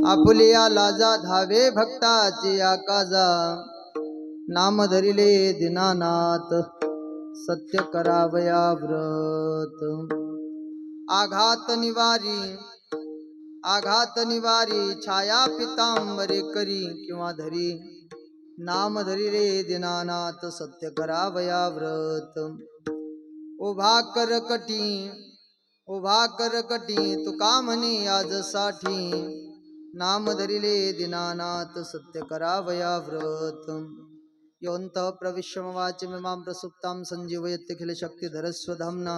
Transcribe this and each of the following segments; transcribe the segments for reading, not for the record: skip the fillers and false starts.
Apulia लाजा धावे भक्ताची Akaza नाम धरिले दीनानाथ सत्य करावया व्रत आघात निवारी छाया पितांबरे करी किंवा धरी नाम धरिले दीनानाथ सत्य करावया व्रत उभा कर कटी तुका म्हणे आजसाठी नाम धरिले दीनानाथ सत्य करावया व्रत योऽन्तः प्रविश्य मम वाचमिमां प्रसुप्तां संजीवयत्यखिल शक्तिधरस्वधाम्ना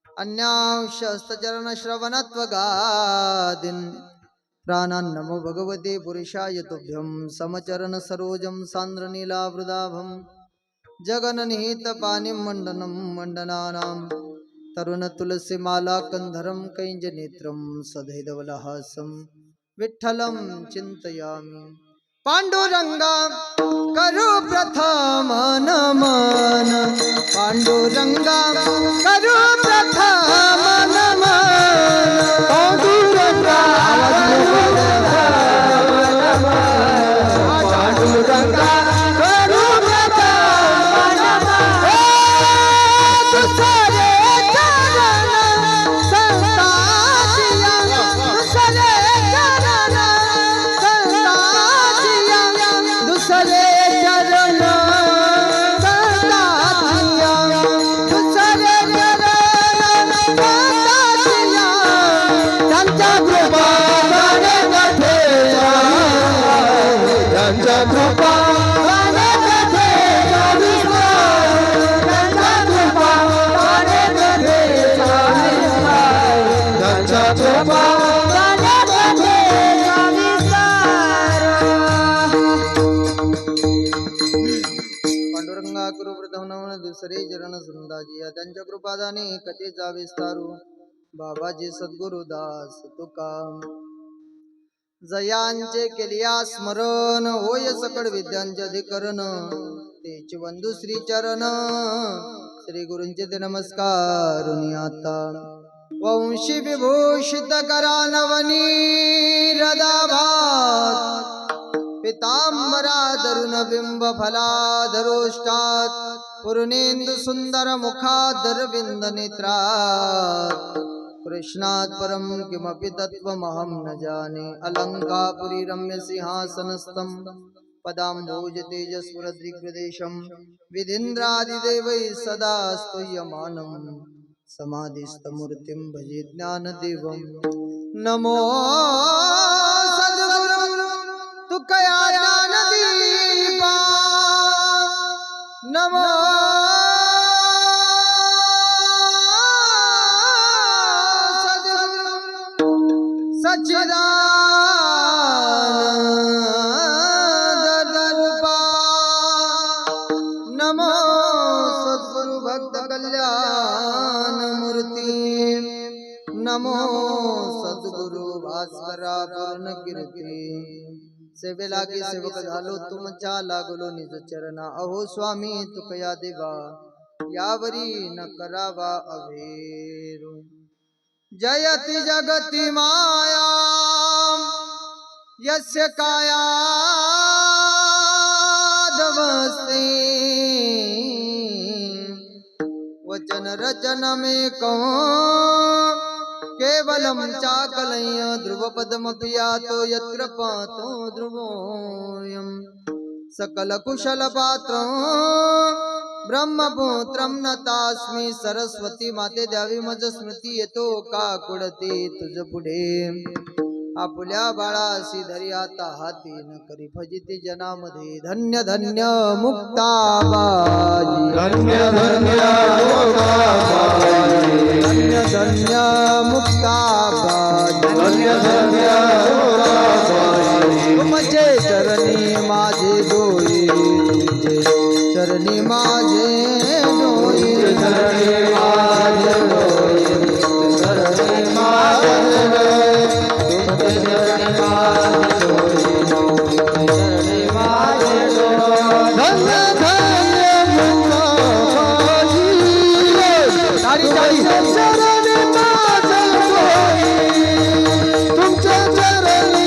अन्यांशस्तचरणश्रवणत्वगादीन् प्राणान्नमो भगवते पुरुषाय तुभ्यं समचरण सरोजं सान्द्रनीलावृदाभं जगन्निहितपानिं मण्डनं मण्डनानां तरुणतुलसीमाला कन्धरं कैञ्जनेत्रं सधैर्यवलहासं विठ्ठलं चिन्तयामि पांडुरंगा करू प्रथम नमन पांडुरंगा करू प्रथम नमन पांडुरंगा पांडुरंगा करू प्रथम नमन तुझे चरण संताजिया तुझे चरण दुसरे चरण संताजिया दुसरे चरण संताजिया त्यांच्या कृपाने गठेया त्यांच्या कृपाने गठेया त्यांच्या कृपाने गठेया त्यांच्या कृपाने गठेया पांडुरंगा करू प्रथम नमन दुसरे चरण संताजिया त्यांच्या कृपादाने कथेचा विस्तारू बाबाजी सद्गुरुदास तुका जयांचे केलिया स्मरण होय सकळ विद्यांचे अधिकरण तेचे बंधू श्री चरण श्री गुरूंचे ते नमस्कार आता वंशी विभूषित करा नवनीरदाभात पितांबरा धरुण बिंब फलाधरोष्टात पूर्णेंदु सुंदर मुखादरविंद नेत्रात कृष्णात परम किमपि तत्त्वमहं न जाने अलंकापुरी रम्य सिंहासनस्थं पदाम्भोज तेजस्पुर दिग्विदेशं विधीन्द्रादिदेवैः सदा स्तूयमानं समाधिस्थमूर्तिं भजे ज्ञानदेवं नमो सद्गुरु तुकया ज्ञानदीपा नमो सच्चिदानंदरूपा नमो सद्गुरु भक्त कल्याण मूर्ती नमो सद्गुरु भास्करा पूर्ण कीर्ती सेवे लागे सेवक झालो तुमच्या लागलो निज चरणा अहो स्वामी तुकया देवा यावरी न करावा अवेरू जयति जगति माया यस्य कायादवस्ते वचन रचन में कहो केवलम चाकलय ध्रुव पदम पियातो यत्र पातो ध्रुवोयम सकल कुशल पात्र ब्रह्मपुत्रं नतास्मि सरस्वती माते द्यावी मज स्मृती येतो का कुडते तुझ पुढे आपुल्या बाळासी धरी आता हाती न करी फजिती जनामध्ये धन्य धन्य मुक्ताबाई धन्य धन्य धन्य धन्य मुक्ताबाई धन्य धन्य तुमचे चरणी माझे डोळे तुमचे चरणी माझे डोळे चरणी माझे डोळे चरणी माझे डोळे तुमचे चरणी माझे डोळे चरणी माझे डोळे धन्य धन्य मुक्ताबाई तारी तारी चरणी माझे डोळे तुमचे चरणी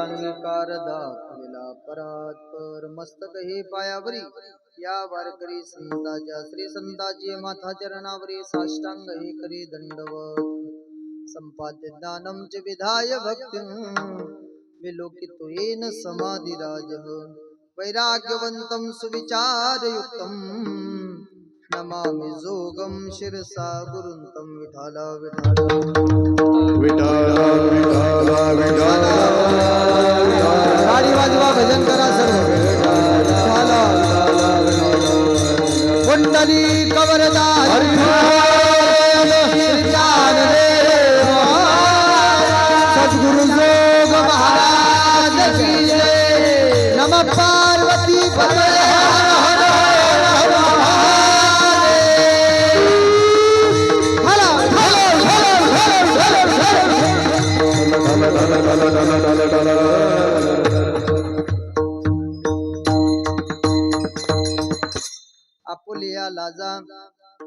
अंगीकार दाखविला परात्पर मस्तक हे पायावरी या वारकरी संताच्या श्री संताची माथा चरणावरी साष्टांग हे करी दंडवत संपाद्य ज्ञानम च विधाय भक्ति विलोकितो येन समाधिराज वैराग्यवंतं सुविचारयुक्तं नमामि जोगं शिरसा गुरुन्तं विठाला विठाला विठाला विठाला गाडी वाजवा भजन करा सर्व विठाला कुंडली कवरदार सद्गुरु जोग महाराज की जय नमः पार्वती पते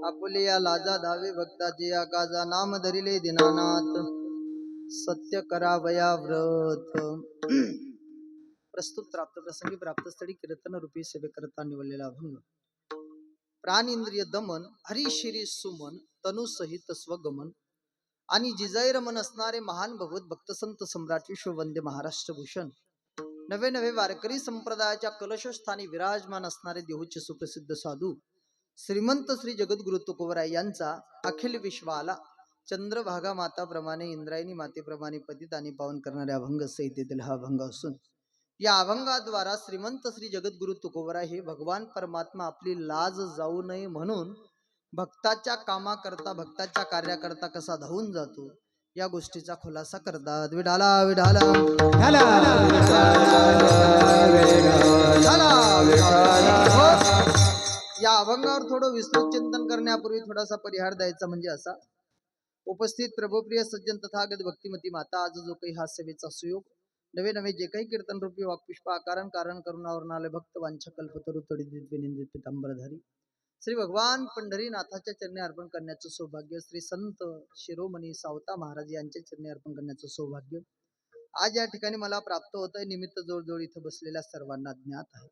आपुलिया लाजा धावे भक्ताची आकाजा नाम धरिले दिनानाथ सत्य करावया व्रत प्रस्तुत प्राप्त प्रसंगी प्राप्त स्थळी कीर्तन रूपी सेवेकरता निवडलेला अभंग प्राण इंद्रिय दमन हरी शिरी सुमन तनु सहित स्वगमन आणि जिजाई रमन असणारे महान भगवत भक्त संत सम्राट विश्ववंद्य महाराष्ट्र भूषण नवे नवे वारकरी संप्रदायाच्या कलशस्थानी विराजमान असणारे देहूचे सुप्रसिद्ध साधू श्रीमंत श्री जगद्गुरु तुकोबराय यांचा अखिल विश्वाला चंद्रभागा माताप्रमाणे इंद्रायणी मातेप्रमाणे पतित आणि पावन करणाऱ्या अभंग संहितेतील हा अभंग असून या अभंगाद्वारा श्रीमंत श्री जगद्गुरु तुकोबराय हे भगवान परमात्मा आपली लाज जाऊ नये म्हणून भक्ताच्या कामाकरता भक्ताच्या कार्याकरता कसा धावून जातो या गोष्टीचा खुलासा करतात विडाला विडाला या अभंगावर थोडं विस्तृत चिंतन करण्यापूर्वी थोडासा परिहार द्यायचा म्हणजे असा उपस्थित प्रभुप्रिय सज्जन तथागत भक्तिमती माता आज जो काही हा सेवेचा सुयोग नवे नवे जे काही कीर्तन रूपी वाक्पुष्प आकारण कारण करुणावरणाले भक्त वांछा कल्पतरु तडिदित विनिंदित पितांबरधारी श्री भगवान पंढरीनाथाच्या चरणी अर्पण करण्याचं सौभाग्य श्री संत शिरोमणी सावता महाराज यांच्या चरणी अर्पण करण्याचं सौभाग्य आज या ठिकाणी मला प्राप्त होत आहे निमित्त जोडजोड इथं बसलेल्या सर्वांना ज्ञात आहे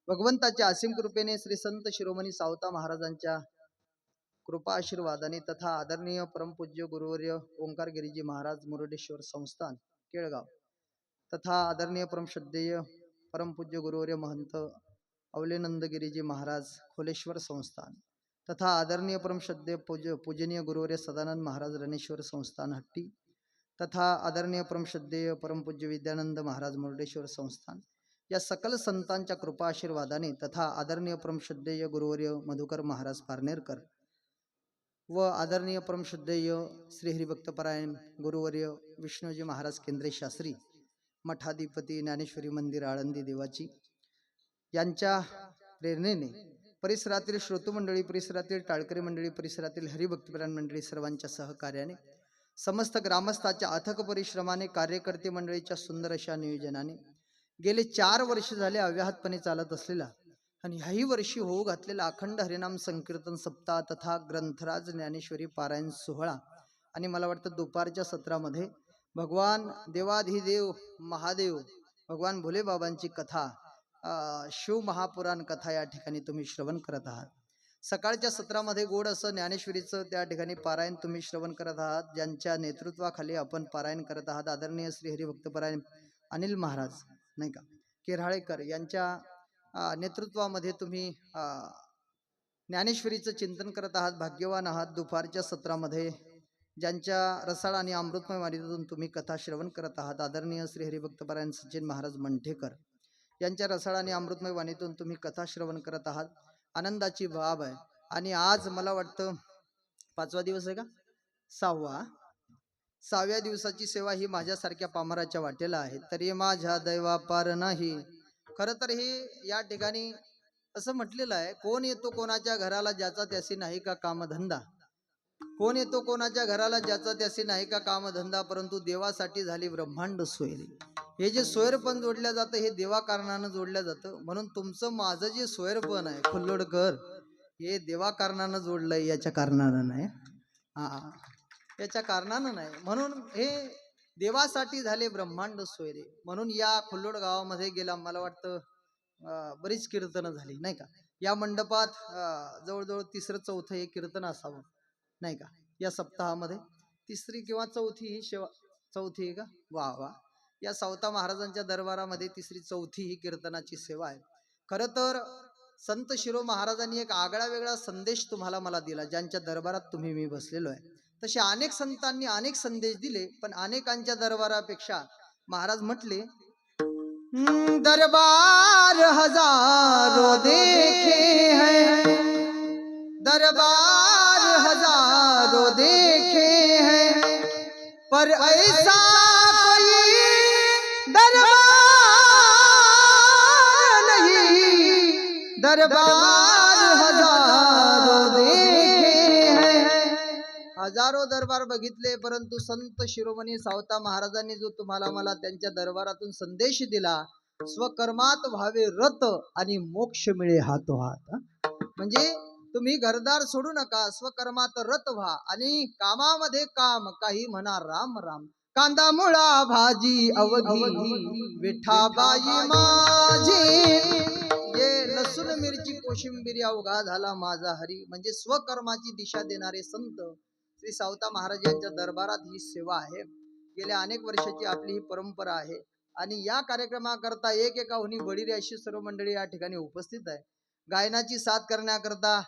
भगवंताच्या असीम कृपेने श्री संत शिरोमणी सावता महाराजांच्या कृपा आशीर्वादाने तथा आदरणीय परमपूज्य गुरुवर्य ओंकार गिरीजी महाराज मुरुडेश्वर संस्थान केळगाव तथा आदरणीय परमश्रद्धेय परमपूज्य गुरुवर्य महंत अवलेनंद गिरीजी महाराज खोलेश्वर संस्थान तथा आदरणीय परमश्रद्धेय पूजनीय गुरुवर्य सदानंद महाराज रणेश्वर संस्थान हट्टी तथा आदरणीय परमश्रद्धेय परमपूज्य विद्यानंद महाराज मुरुडेश्वर संस्थान या सकल संतांच्या कृपा आशीर्वादाने तथा आदरणीय परमश्रद्धेय गुरुवर्य मधुकर महाराज पारनेरकर व आदरणीय परमश्रद्धेय श्री हरिभक्तपरायण गुरुवर्य विष्णुजी महाराज केंद्रे शास्त्री मठाधिपती ज्ञानेश्वरी मंदिर आळंदी देवाची यांच्या प्रेरणेने परिसरातील श्रोतमंडळी परिसरातील टाळकरी मंडळी परिसरातील हरिभक्तपरायण मंडळी सर्वांच्या सहकार्याने समस्त ग्रामस्थाच्या अथक परिश्रमाने कार्यकर्ते मंडळीच्या सुंदर अशा नियोजनाने गेले 4 वर्ष झाले अव्याहतपणे चालत असलेला आणि ह्याही वर्षी होऊ घातलेला अखंड हरिनाम संकीर्तन सप्ताह तथा ग्रंथराज ज्ञानेश्वरी पारायण सोहळा आणि मला वाटतं दुपारच्या सत्रामध्ये भगवान देवाधिदेव महादेव भगवान भोले बाबांची कथा शिव महापुराण कथा या ठिकाणी तुम्ही श्रवण करत आहात सकाळच्या सत्रामध्ये गोड असं ज्ञानेश्वरीचं त्या ठिकाणी पारायण तुम्ही श्रवण करत आहात ज्यांच्या नेतृत्वाखाली आपण पारायण करत आहात आदरणीय श्री हरिभक्तपरायण अनिल महाराज नाही का केराळेकर यांच्या नेतृत्वामध्ये तुम्ही ज्ञानेश्वरीचं चिंतन करत आहात भाग्यवान आहात दुपारच्या सत्रामध्ये ज्यांच्या रसाळ आणि अमृतमय वाणीतून तुम्ही कथा श्रवण करत आहात आदरणीय श्री हरिभक्तपरायण सचिन महाराज मंठेकर यांच्या रसाळ आणि अमृतमय वाणीतून तुम्ही कथा श्रवण करत आहात आनंदाची बाब आहे आणि आज मला वाटतं 5वा दिवस आहे का 6व्या दिवसाची सेवा ही माझ्यासारख्या पामराच्या वाटेला आहे तरी माझ्या दैवा पार नाही खरं तर हे या ठिकाणी असं म्हटलेलं आहे कोण येतो कोणाच्या घराला ज्याचा त्याशी नाही का कामधंदा कोण येतो कोणाच्या घराला ज्याचा त्याशी नाही का कामधंदा परंतु देवासाठी झाली ब्रह्मांड सोयरी हे जे सोयरपण जोडलं जातं हे देवा कारणानं जोडलं जातं म्हणून तुमचं माझं जे सोयरपण आहे खुल्लोडकर हे देवा कारणानं जोडलंय याच्या कारणानं नाही याच्या कारणानं नाही म्हणून हे देवासाठी झाले ब्रह्मांड सोयरे. म्हणून या खुल्लोड गावामध्ये गेला, मला वाटतं बरीच कीर्तनं झाली नाही का. या मंडपात जवळजवळ तिसरं चौथं हे कीर्तन असावं नाही का. या सप्ताहामध्ये तिसरी किंवा चौथी ही सेवा, चौथी आहे का, वा वा. या सावता महाराजांच्या दरबारामध्ये तिसरी चौथी ही कीर्तनाची सेवा आहे. खरं तर संत शिरो महाराजांनी एक आगळा वेगळा संदेश तुम्हाला मला दिला, ज्यांच्या दरबारात तुम्ही मी बसलेलो आहे. तसे अनेक संतांनी अनेक संदेश दिले, पण अनेकांच्या दरबारापेक्षा महाराज म्हटले, दरबार हजारों देखे हैं, दरबार हजारों देखे हैं, पर ऐसा कोई दरबार नहीं, दरबार हजारों देखे हैं. हजारो दरबार बघितले, परंतु संत शिरोमणी सावता महाराजांनी जो तुम्हाला मला त्यांच्या दरबारातून संदेश दिला, स्वकर्मात व्हावे रत आणि मोक्ष मिळे हातोहात. म्हणजे तुम्ही घरदार सोडू नका, स्वकर्मात रत व्हा आणि कामामध्ये काम, काही म्हणा राम राम. कांदा मुळा भाजी अवघी विठाबाई माझी, ये लसूण मिरची कोशिंबिरी अवघा झाला माझा हरी. म्हणजे स्वकर्माची दिशा देणारे संत श्री सावता महाराज यांच्या दरबारात ही सेवा आहे. गेल्या अनेक वर्षाची आपली ही परंपरा आहे आणि या कार्यक्रमाकरता एक एकाहुनी बडीरे अशी सर्व मंडळी या ठिकाणी उपस्थित आहे. गायनाची साथ करण्याकरता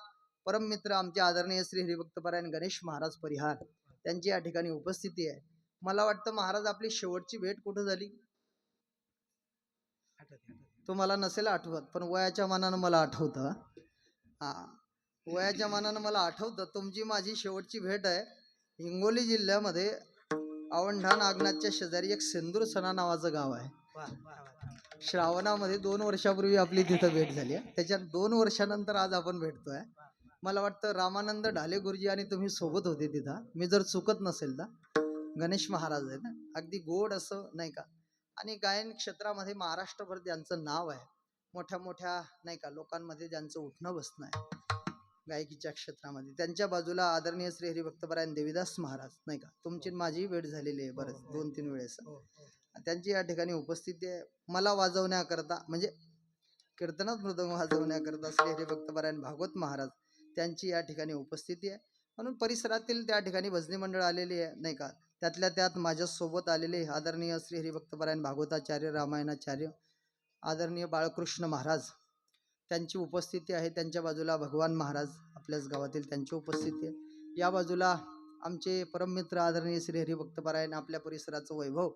परम मित्र आमचे आदरणीय श्री हरिभक्तपरायण गणेश महाराज परिहार त्यांची या ठिकाणी उपस्थिती आहे. मला वाटतं महाराज आपली शेवटची भेट कुठं झाली तुम्हाला नसेल आठवत, पण वयाच्या मानानं मला आठवतं. वयाच्या मानानं मला आठवतं तुमची माझी शेवटची भेट आहे हिंगोली जिल्ह्यामध्ये आवंढा नागनाथच्या शेजारी एक सेंदूर सणा नावाचं गाव आहे. श्रावणामध्ये 2 वर्षापूर्वी आपली तिथं भेट झाली आहे. त्याच्यात 2 वर्षानंतर आज आपण भेटतोय. मला वाटतं रामानंद ढाले गुरुजी आणि तुम्ही सोबत होते तिथं, मी जर चुकत नसेल तर. गणेश महाराज आहे ना, अगदी गोड असं नाही का. आणि गायन क्षेत्रामध्ये महाराष्ट्रभर ज्यांचं नाव आहे, मोठ्या मोठ्या नाही का लोकांमध्ये ज्यांचं उठणं बसणं आहे गायकीच्या क्षेत्रामध्ये, त्यांच्या बाजूला आदरणीय श्री हरिभक्तपरायण देवीदास महाराज नाही का, तुमची माझी भेट झालेली आहे बरंच 2-3 वेळेस. त्यांची या ठिकाणी उपस्थिती आहे. मला वाजवण्याकरता म्हणजे कीर्तनात मृदंग वाजवण्याकरता श्री हरिभक्तपरायण भागवत महाराज त्यांची या ठिकाणी उपस्थिती आहे. म्हणून परिसरातील त्या ठिकाणी भजनी मंडळ आलेली आहे नाही का. त्यातल्या त्यात माझ्यासोबत आलेले आदरणीय श्री हरिभक्तपरायण भागवताचार्य रामायणाचार्य आदरणीय बाळकृष्ण महाराज त्यांची उपस्थिती आहे. त्यांच्या बाजूला भगवान महाराज आपल्याच गावातील त्यांची उपस्थिती आहे. या बाजूला आमचे परममित्र आदरणीय श्री हरिभक्तपरायण आपल्या परिसराचं वैभव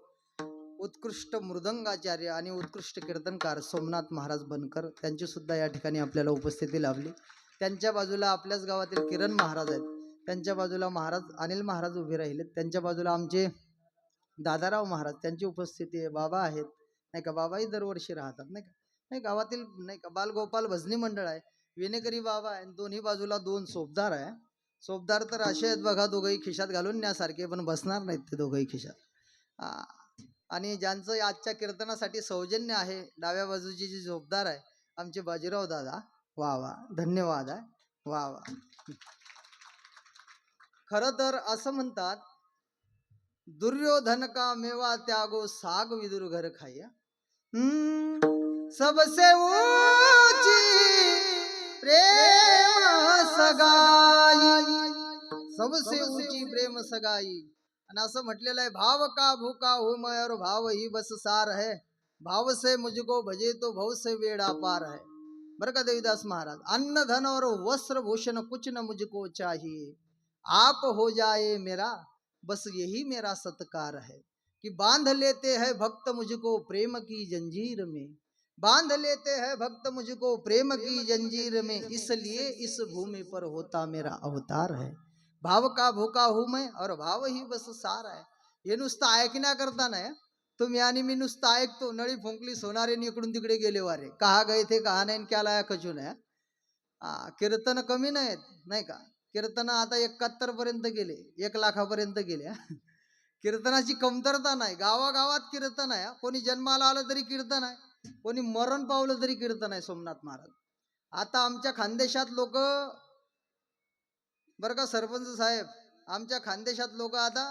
उत्कृष्ट मृदंगाचार्य आणि उत्कृष्ट कीर्तनकार सोमनाथ महाराज बनकर त्यांची सुद्धा या ठिकाणी आपल्याला उपस्थिती लाभली. त्यांच्या बाजूला आपल्याच गावातील किरण महाराज आहेत, त्यांच्या बाजूला महाराज अनिल महाराज उभे राहिलेत. त्यांच्या बाजूला आमचे दादाराव महाराज त्यांची उपस्थिती आहे. बाबा आहेत नाही का, बाबाही दरवर्षी राहतात नाही का. नाही गावातील नाही का बालगोपाल भजनी मंडळ आहे, विनेकरी बाबा आहे. दोन्ही बाजूला 2 सोपदार आहे. सोपदार तर असे आहेत बघा, दोघंही खिशात घालून न्यासारखे, पण बसणार नाहीत ते दोघंही खिशात. आणि ज्यांचं आजच्या कीर्तनासाठी सौजन्य आहे, डाव्या बाजूची जी झोपदार आहे आमचे बाजीराव दादा, वा वा धन्यवाद आहे, वा वा. खरं तर असं म्हणतात, दुर्योधन का मेवा त्यागो साग विदुर घर खाया. सबसे ऊंची प्रेम सगाई, सबसे ऊंची प्रेम सगाई. आणि असं म्हटलेलं आहे, भाव का भूका हूँ मैं और भाव ही बस सार है, भाव से मुझको भजे तो भव से बेड़ा पार है. बरं का देवीदास महाराज, अन्न धन और वस्त्र भूषण कुछ न मुझको चाहिए, आप हो जाए मेरा बस यही मेरा सत्कार है. कि बांध लेते हैं भक्त मुझको प्रेम की जंजीर में, बांध लेते हैं भक्त मुझको प्रेम की जंजीर में, इसलिए इस भूमि पर होता मेरा अवतार है. भाव का भूका हूँ मैं और भाव ही बस सार आहे. हे नुसतं ऐकण्याकरता नाही, तुम्ही आणि मी नुसतं ऐकतो, नळी फुंकली सोनारे इकडून तिकडे गेले वारे, कहा गए थे कहा नाही क्या लाया कचू नाही. कीर्तन कमी नाहीत नाही का. कीर्तन आता 71 पर्यंत गेले, 1 लाखापर्यंत गेले. कीर्तनाची कमतरता नाही, गावागावात कीर्तन आहे. कोणी जन्माला आलं तरी कीर्तन आहे, कोणी मरण पावलं तरी कीर्तन आहे. सोमनाथ महाराज आता आमच्या खानदेशात लोक, बरं का सरपंच साहेब, आमच्या खानदेशात लोक आता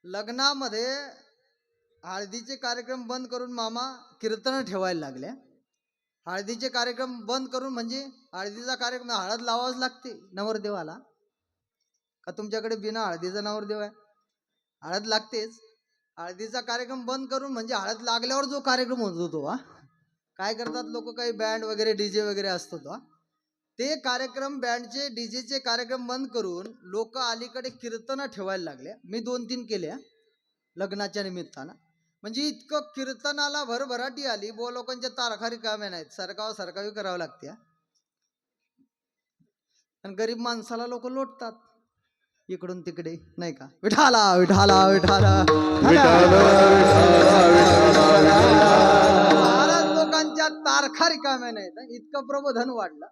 लग्नामध्ये हळदीचे कार्यक्रम बंद करून मामा कीर्तन ठेवायला लागल्या. हळदीचे कार्यक्रम बंद करून म्हणजे हळदीचा कार्यक्रम हळद लावावंच लागते नवरदेवाला का तुमच्याकडे बिना हळदीचा नवरदेव आहे? हळद लागतेच. हळदीचा कार्यक्रम बंद करून म्हणजे हळद लागल्यावर जो कार्यक्रम होतो तो काय करतात लोक, काही बँड वगैरे डीजे वगैरे असतो तो ते कार्यक्रम बँडचे डीजेचे कार्यक्रम बंद करून लोक अलीकडे कीर्तन ठेवायला लागले. मी 2-3 केल्या लग्नाच्या निमित्तानं. म्हणजे इतकं कीर्तनाला भरभराटी आली, लोकांच्या तारखा रिकाम्या नाहीत, सरकावी करावं लागते. आणि गरीब माणसाला लोक लोटतात इकडून तिकडे, नाही का? विठाला विठाला विठाला लोकांच्या तारखा रिकाम्या नाहीत. इतकं प्रबोधन वाढलं,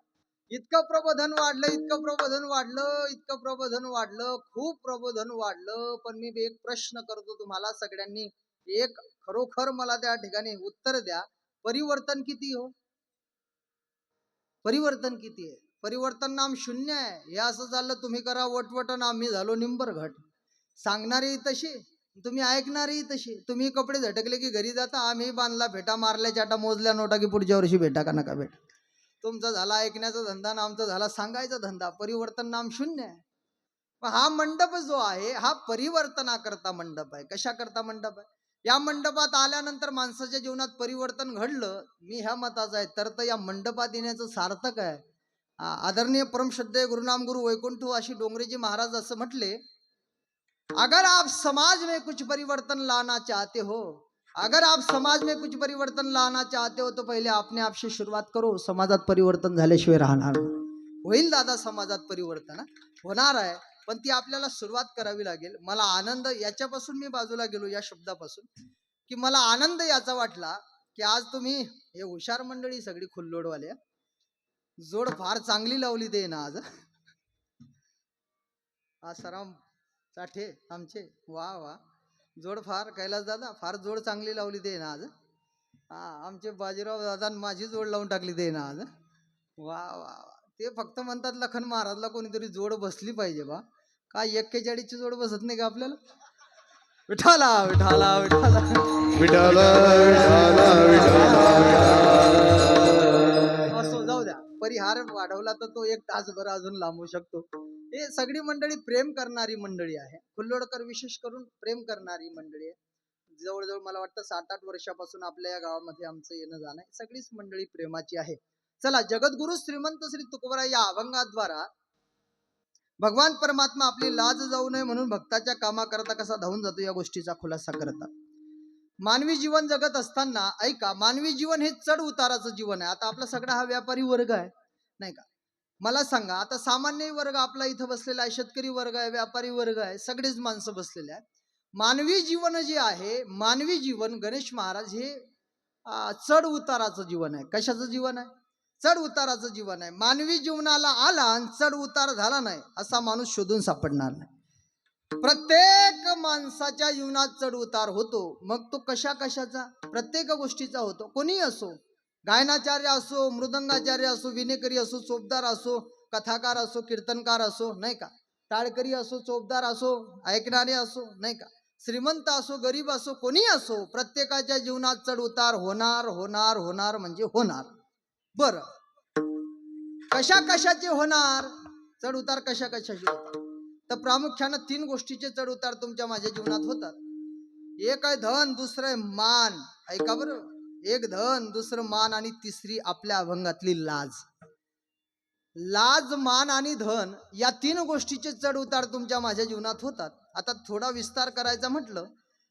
इतकं प्रबोधन वाढलं, इतकं प्रबोधन वाढलं, इतकं प्रबोधन वाढलं, खूप प्रबोधन वाढलं. पण मी एक प्रश्न करतो तुम्हाला सगळ्यांनी, एक खरोखर मला त्या ठिकाणी उत्तर द्या. परिवर्तन किती हो? परिवर्तन किती आहे? परिवर्तन नाम शून्य आहे. हे असं चाललं, तुम्ही करा वटवटन आम्ही झालो निंबर घट. सांगणारी तशी, तुम्ही ऐकणारी तशी. तुम्ही कपडे झटकले की घरी जाता, आम्ही बांधला फेटा, मारल्या चाटा, मोजल्या नोटा की पुढच्या वर्षी भेटा का नका भेटा. तुमचा झाला ऐकण्याचा धंदा ना आमचा झाला सांगायचा धंदा. परिवर्तन नाम शून्य आहे. हा मंडप जो आहे हा परिवर्तनाकरता मंडप आहे. कशा करता मंडप आहे? या मंडपात आल्यानंतर माणसाच्या जीवनात परिवर्तन घडलं, मी ह्या मताचा आहे, तर या मंडपात येण्याचं सार्थक आहे. आदरणीय परमश्रद्धेय गुरुनाम गुरु वैकुंठ अशी डोंगरेजी महाराज असं म्हटले, अगर आप समाज में कुछ परिवर्तन लाना चाहते हो, अगर आप समाज में कुछ परिवर्तन लाना चाहते हो तो पहिले अपने आप से शुरुआत करो. समाजात परिवर्तन झाल्याशिवाय राहणार होईल दादा, समाजात परिवर्तन होणार आहे, पण ती आपल्याला सुरुवात करावी लागेल. मला आनंद याच्यापासून मी बाजूला गेलो या शब्दापासून, की मला आनंद याचा वाटला की आज तुम्ही हे हुशार मंडळी सगळी खुल्लोडवाले, जोड फार चांगली लावली ते ना आज. आसाराम साठे आमचे, वा वा, जोड फार, कैलास दादा फार जोड चांगली लावली ते ना आज. आमचे बाजीराव दादा माझी जोड लावून टाकली ते ना आज. वा वा, ते फक्त म्हणतात लखन महाराजला कोणीतरी जोड बसली पाहिजे बा. काय 41ची जोड बसत नाही का आपल्याला? विठाला विठाला विठाला विठाला असो, जाऊ द्या. परिहार वाढवला तर तो 1 तासभर अजून लांबू शकतो. हे सगळी मंडळी प्रेम करणारी मंडळी आहे. खुल्लोडकर विशेष करून प्रेम करणारी मंडळी आहे. जवळजवळ मला वाटतं 7-8 वर्षापासून आपल्या या गावामध्ये आमचं येणं जाणं आहे. सगळीच मंडळी प्रेमाची आहे. चला, जगद्गुरु श्रीमंत श्री तुकोबराय या अभंगाद्वारा भगवान परमात्मा आपली लाज जाऊ नये म्हणून भक्ताच्या कामाकरता कसा धावून जातो या गोष्टीचा खुलासा करतात. मानवी जीवन जगत असताना ऐका, मानवी जीवन हे चढ उताराचं जीवन आहे. आता आपला सगळा हा व्यापारी वर्ग आहे, नाही का? मला सांगा, आता सामान्य वर्ग आपला इथं बसलेला आहे, शेतकरी वर्ग आहे, व्यापारी वर्ग आहे, सगळेच माणसं बसलेले आहेत. मानवी जीवन जे आहे, मानवी जीवन गणेश महाराज हे चढ उताराचं जीवन आहे. कशाचं जीवन आहे? चढ उताराचं जीवन आहे. मानवी जीवनाला आला आणि चढ उतार झाला नाही असा माणूस शोधून सापडणार नाही. प्रत्येक माणसाच्या जीवनात चढ उतार होतो. मग तो कशा कशाचा? प्रत्येक गोष्टीचा होतो. कोणीही असो, गायनाचार्य असो, मृदंगाचार्य असो, विनेकरी असो, चोपदार असो, कथाकार असो, कीर्तनकार असो, नाही का, टाळकरी असो, चोपदार असो, ऐकणारे असो, नाही का, श्रीमंत असो, गरीब असो, कोणी असो, प्रत्येकाच्या जीवनात चढ उतार होणार होणार होणार म्हणजे होणार. बर, कशा कशाचे होणार? चढ उतार कशा कशाचे होतात? तर प्रामुख्यानं 3 गोष्टीचे चढ उतार तुमच्या माझ्या जीवनात होतात. एक आहे धन, दुसरं आहे मान. ऐका बरं, एक धन, दुसरं मान आणि तिसरी आपल्या अभंगातली लाज. लाज, मान आणि धन या 3 गोष्टीचे चढ उतार तुमच्या माझ्या जीवनात होतात. आता थोडा विस्तार करायचा म्हटलं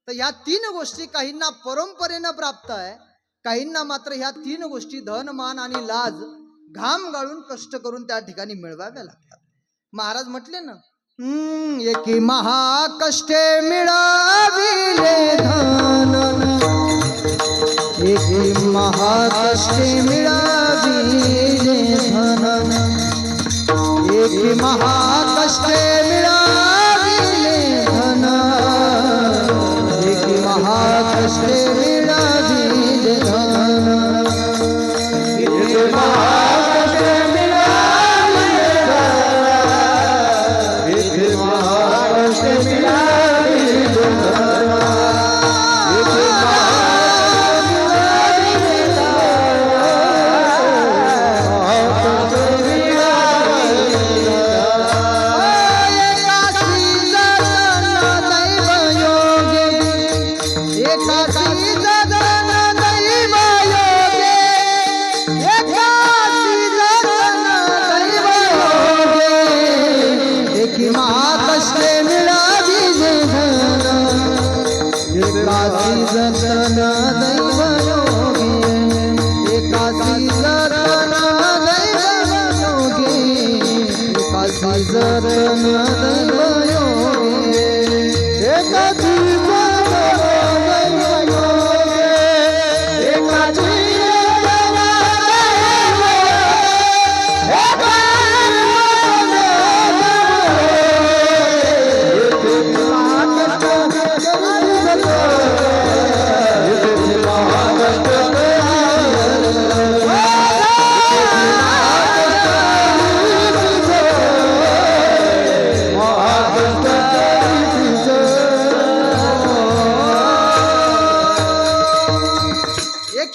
तर ह्या 3 गोष्टी काहींना परंपरेनं प्राप्त आहे, काहींना मात्र ह्या 3 गोष्टी धन, मान आणि लाज घाम गाळून कष्ट करून त्या ठिकाणी मिळवाव्या लागतात. महाराज म्हटले ना, एकी महाकष्टे मिळाविले धन, एकी महाकष्टे मिळाविले धन, एकी महाकष्टे मिळाविले धन, एकी महाकष्टे मिळाविले धन, एकी महाकष्टे मिळाविले धन, एकी महाकष्टे मिळाविले धन.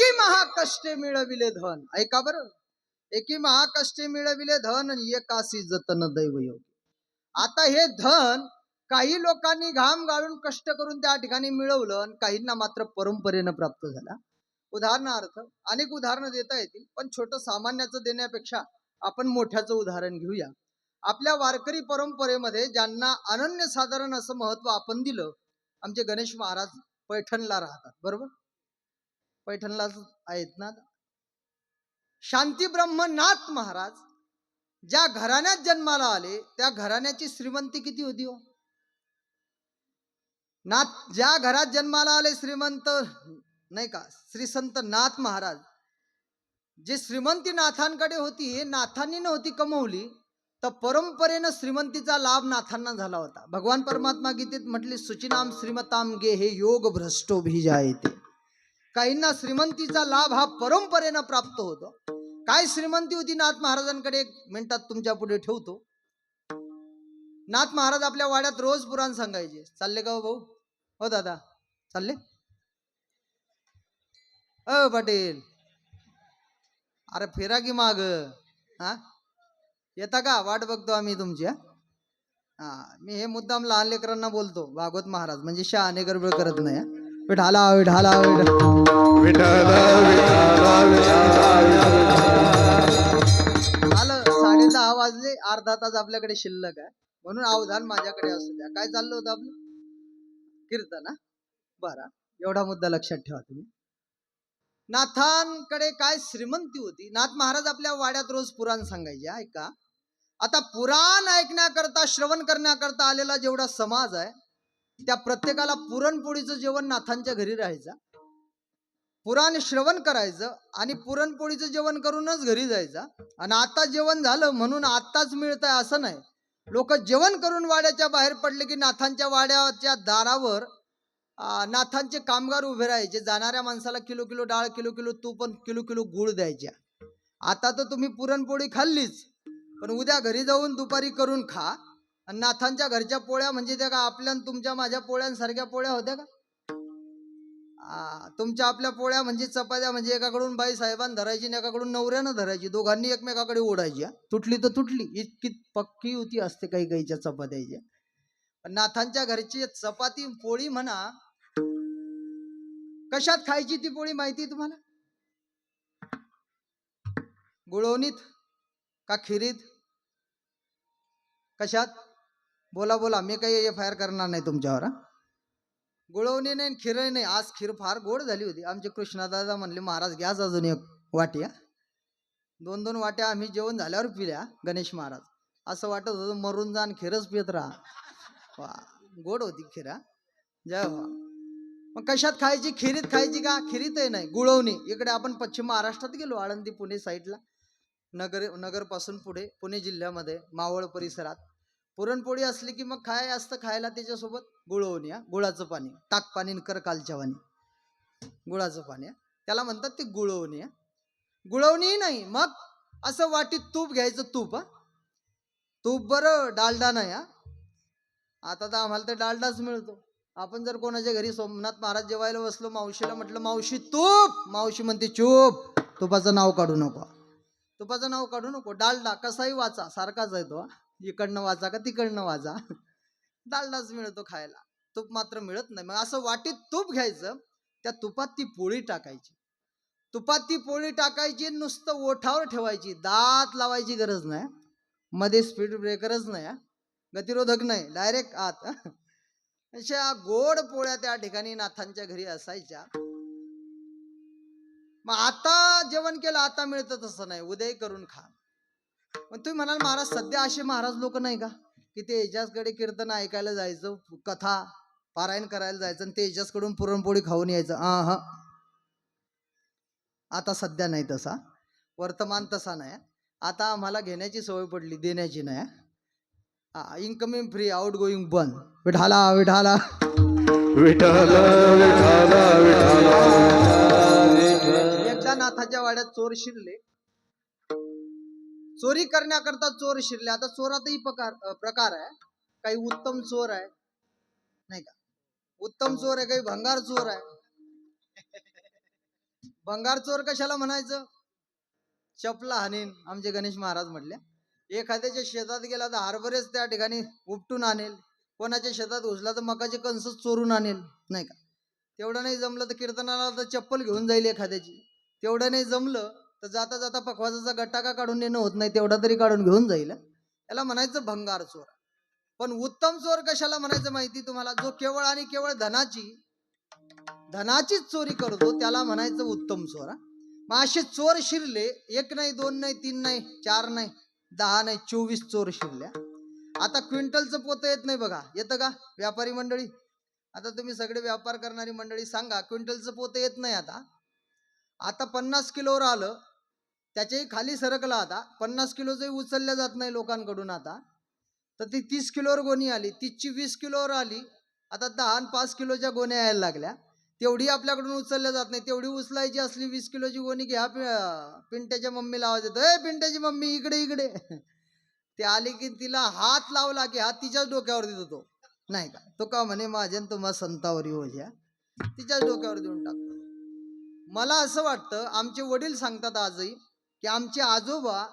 एकी महाकष्टे मिळविले धन. ऐका बरं, एकी महाकष्टे मिळविले धन एकासी जतन दैवयोग. आता हे धन काही लोकांनी घाम गाळून कष्ट करून त्या ठिकाणी मिळवलं आणि काहींना मात्र परंपरेनं प्राप्त झाला. उदाहरणार्थ अनेक उदाहरणं देता येतील, पण छोटं सामान्याचं देण्यापेक्षा आपण मोठ्याचं उदाहरण घेऊया. आपल्या वारकरी परंपरेमध्ये ज्यांना अनन्यसाधारण असं महत्व आपण दिलं, आमचे गणेश महाराज पैठणला राहतात, बरोबर? पैठणला आहेत ना. शांती ब्रह्मनाथ महाराज ज्या घराण्यात जन्माला आले त्या घराण्याची श्रीमंती किती होती हो? नाथ ज्या घरात जन्माला आले श्रीमंत नाही का, श्री संत नाथ महाराज, जे श्रीमंती नाथांकडे होती हे नाथांनी नव्हती कमवली, तर परंपरेनं श्रीमंतीचा लाभ नाथांना झाला होता. भगवान परमात्मा गीतेत म्हटले, सुचिनाम श्रीमताम गे हे योग भ्रष्टो भिजायते. काहींना श्रीमंतीचा लाभ हा परंपरेनं प्राप्त होतो. काय श्रीमंती होती नाथ महाराजांकडे, एक मिनिटात तुमच्या पुढे ठेवतो. नाथ महाराज आपल्या वाड्यात रोज पुराण सांगायचे. चालले का हो भाऊ? हो दादा चालले? पाटील अरे फिरा की माग. हा येता का? वाट बघतो आम्ही तुमची. हा मी हे मुद्दाम लहान लेकरांना बोलतो. भागवत महाराज म्हणजे शहाणे गडबड करत नाही. विठाला विठाला आलं. 10:30 वाजले, अर्धा तास आपल्याकडे शिल्लक आहे, म्हणून अवधान माझ्याकडे असू द्या. काय चाललं होतं आपलं? कीर्तन. बरं, एवढा मुद्दा लक्षात ठेवा तुम्ही. नाथांकडे काय श्रीमंती होती. नाथ महाराज आपल्या वाड्यात रोज पुराण सांगायचे. ऐका, आता पुराण ऐकण्याकरता, श्रवण करण्याकरता आलेला जेवढा समाज आहे, त्या प्रत्येकाला पुरणपोळीचं जेवण नाथांच्या घरी राहायचं. पुराण श्रवण करायचं आणि पुरणपोळीचं जेवण करूनच घरी जायचं. आणि आता जेवण झालं म्हणून आत्ताच मिळतंय असं नाही. लोक जेवण करून वाड्याच्या बाहेर पडले की नाथांच्या वाड्याच्या दारावर नाथांचे कामगार उभे राहायचे. जाणाऱ्या माणसाला किलो किलो डाळ, किलो किलो तूप, किलो किलो गुळ द्यायच्या. आता तर तुम्ही पुरणपोळी खाल्लीच, पण उद्या घरी जाऊन दुपारी करून खा. आणि नाथांच्या घरच्या पोळ्या म्हणजे त्या का आपल्या तुमच्या माझ्या पोळ्यांसारख्या पोळ्या होत्या का? तुमच्या आपल्या पोळ्या म्हणजे चपात्या म्हणजे एकाकडून बाई साहेबांना धरायची आणि एकाकडून नवऱ्यानं धरायची. दोघांनी एकमेकाकडे ओढायची. तुटली तर तुटली, इतकी पक्की होती असते काही काहीच्या चपात्याच्या. नाथांच्या घरची चपाती पोळी म्हणा, कशात खायची ती पोळी माहिती तुम्हाला? गुळवणीत का खिरीत? कशात? बोला बोला, मी काही FIR करणार नाही तुमच्यावर. गुळवणी नाही, खीर नाही. आज खीर फार गोड झाली होती. आमचे कृष्णादादा म्हणले, महाराज घ्याच अजून एक वाट्या. 2-2 वाट्या आम्ही जेवण झाल्यावर पिल्या. गणेश महाराज असं वाटत होतं मरून जाण खीरच पित राहा. गोड होती खीरा. जय हो. मग कशात खायची? खिरीत खायची का? खिरीतही नाही, गुळवणी. इकडे आपण पश्चिम महाराष्ट्रात गेलो, आळंदी पुणे साईडला, नगर पासून पुढे पुणे जिल्ह्यामध्ये मावळ परिसरात पुरणपोळी असली की मग काय असतं खायला त्याच्यासोबत? गुळवणी. गुळाचं पाणी, टाक पाणी कर कालच्या वाणी, गुळाचं पाणी, त्याला म्हणतात ते गुळवणी. गुळवणी नाही, मग असं वाटीत तूप घ्यायचं. तूप बरं, डालडा नाही. आता तर आम्हाला तर डालडाच मिळतो. आपण जर कोणाच्या घरी सोमनाथ महाराज जेवायला बसलो, मावशीला म्हटलं मावशी तूप, मावशी म्हणते चूप, तुपाचं नाव काढू नको, तुपाचं नाव काढू नको. डालडा कसाही वाचा सारखाच आहे तो. इकडनं वाचा का तिकडनं वाचा, डालडाच मिळतो खायला, तूप मात्र मिळत नाही. मग असं वाटीत तूप घ्यायचं, त्या तुपात ती पोळी टाकायची. तुपात ती पोळी टाकायची, नुसतं ओठावर ठेवायची, दात लावायची गरज नाही, मध्ये स्पीड ब्रेकरच नाही, गतिरोधक नाही, डायरेक्ट आत. अशा गोड पोळ्या त्या ठिकाणी नाथांच्या घरी असायच्या. मग आता जेवण केलं, आता मिळतं तसं नाही, उद्याही करून खा. मग तुम्ही म्हणाल महाराज सध्या असे महाराज लोक नाही का की ते एजाजकडे कीर्तन ऐकायला जायचं, कथा पारायण करायला जायचं आणि ते एजाजकडून पुरणपोळी खाऊन यायचं? आता सध्या नाही तसा, वर्तमान तसा नाही. आता आम्हाला घेण्याची सवय पडली, देण्याची नाही. इनकमिंग फ्री, आउट गोईंग बंद. विठाला विठाला विठाला विठाला विठाला. एकदा नाथाच्या वाड्यात चोर शिरले. चोरी करण्याकरता चोर शिरले. आता चोरातही प्रकार आहे. काही उत्तम चोर आहे नाही का, उत्तम चोर आहे, काही भंगार चोर आहे. भंगार चोर कशाला म्हणायचं? चपला हाणीन आमचे गणेश महाराज म्हटले. एखाद्याच्या शेतात गेला तर हरभरेच त्या ठिकाणी उपटून आणेल, कोणाच्या शेतात घुसला तर मकाचे कणसच चोरून आणेल, नाही का? तेवढं नाही जमलं तर कीर्तनाला तर चप्पल घेऊन जाईल एखाद्याची. तेवढं नाही जमलं तर जाता जाता पखवाजाचा गट्टाका काढून नेणं होत नाही तेवढा तरी काढून घेऊन जाईल. याला म्हणायचं भंगार चोर. पण उत्तम चोर कशाला म्हणायचं माहिती तुम्हाला? जो केवळ आणि केवळ धनाचीच चोरी करतो त्याला म्हणायचं उत्तम चोर. मग असे चोर शिरले, एक नाही, दोन नाही, तीन नाही, चार नाही, 10 नाही, 24 चोर शिरल्या. आता क्विंटलचं पोतं येत नाही बघा, येतं का व्यापारी मंडळी? आता तुम्ही सगळे व्यापार करणारी मंडळी सांगा, क्विंटलचं पोतं येत नाही. आता आता 50 किलोवर आलं, त्याच्याही खाली सरकला. आता 50 किलोचंही उचलल्या जात नाही लोकांकडून. आता तर ती 30 किलोवर गोणी आली, 30ची 20 किलोवर आली. आता 10 आणि 5 किलोच्या गोण्या यायला लागल्या. तेवढी आपल्याकडून उचलल्या जात नाही. तेवढी उचलायची असली 20 किलोची गोणी घ्या, पिंट्याच्या मम्मीला आवाज येतो, ए पिंट्याची मम्मी इकडे इकडे. ते आली की तिला हात लावला की हात तिच्याच डोक्यावर देतो तो, नाही का? तो का म्हणे माझ्या तुम्हा संतावरी होज्या, तिच्याच डोक्यावर देऊन टाकतो. मला असं वाटतं, आमचे वडील सांगतात आजही की आमचे आजोबा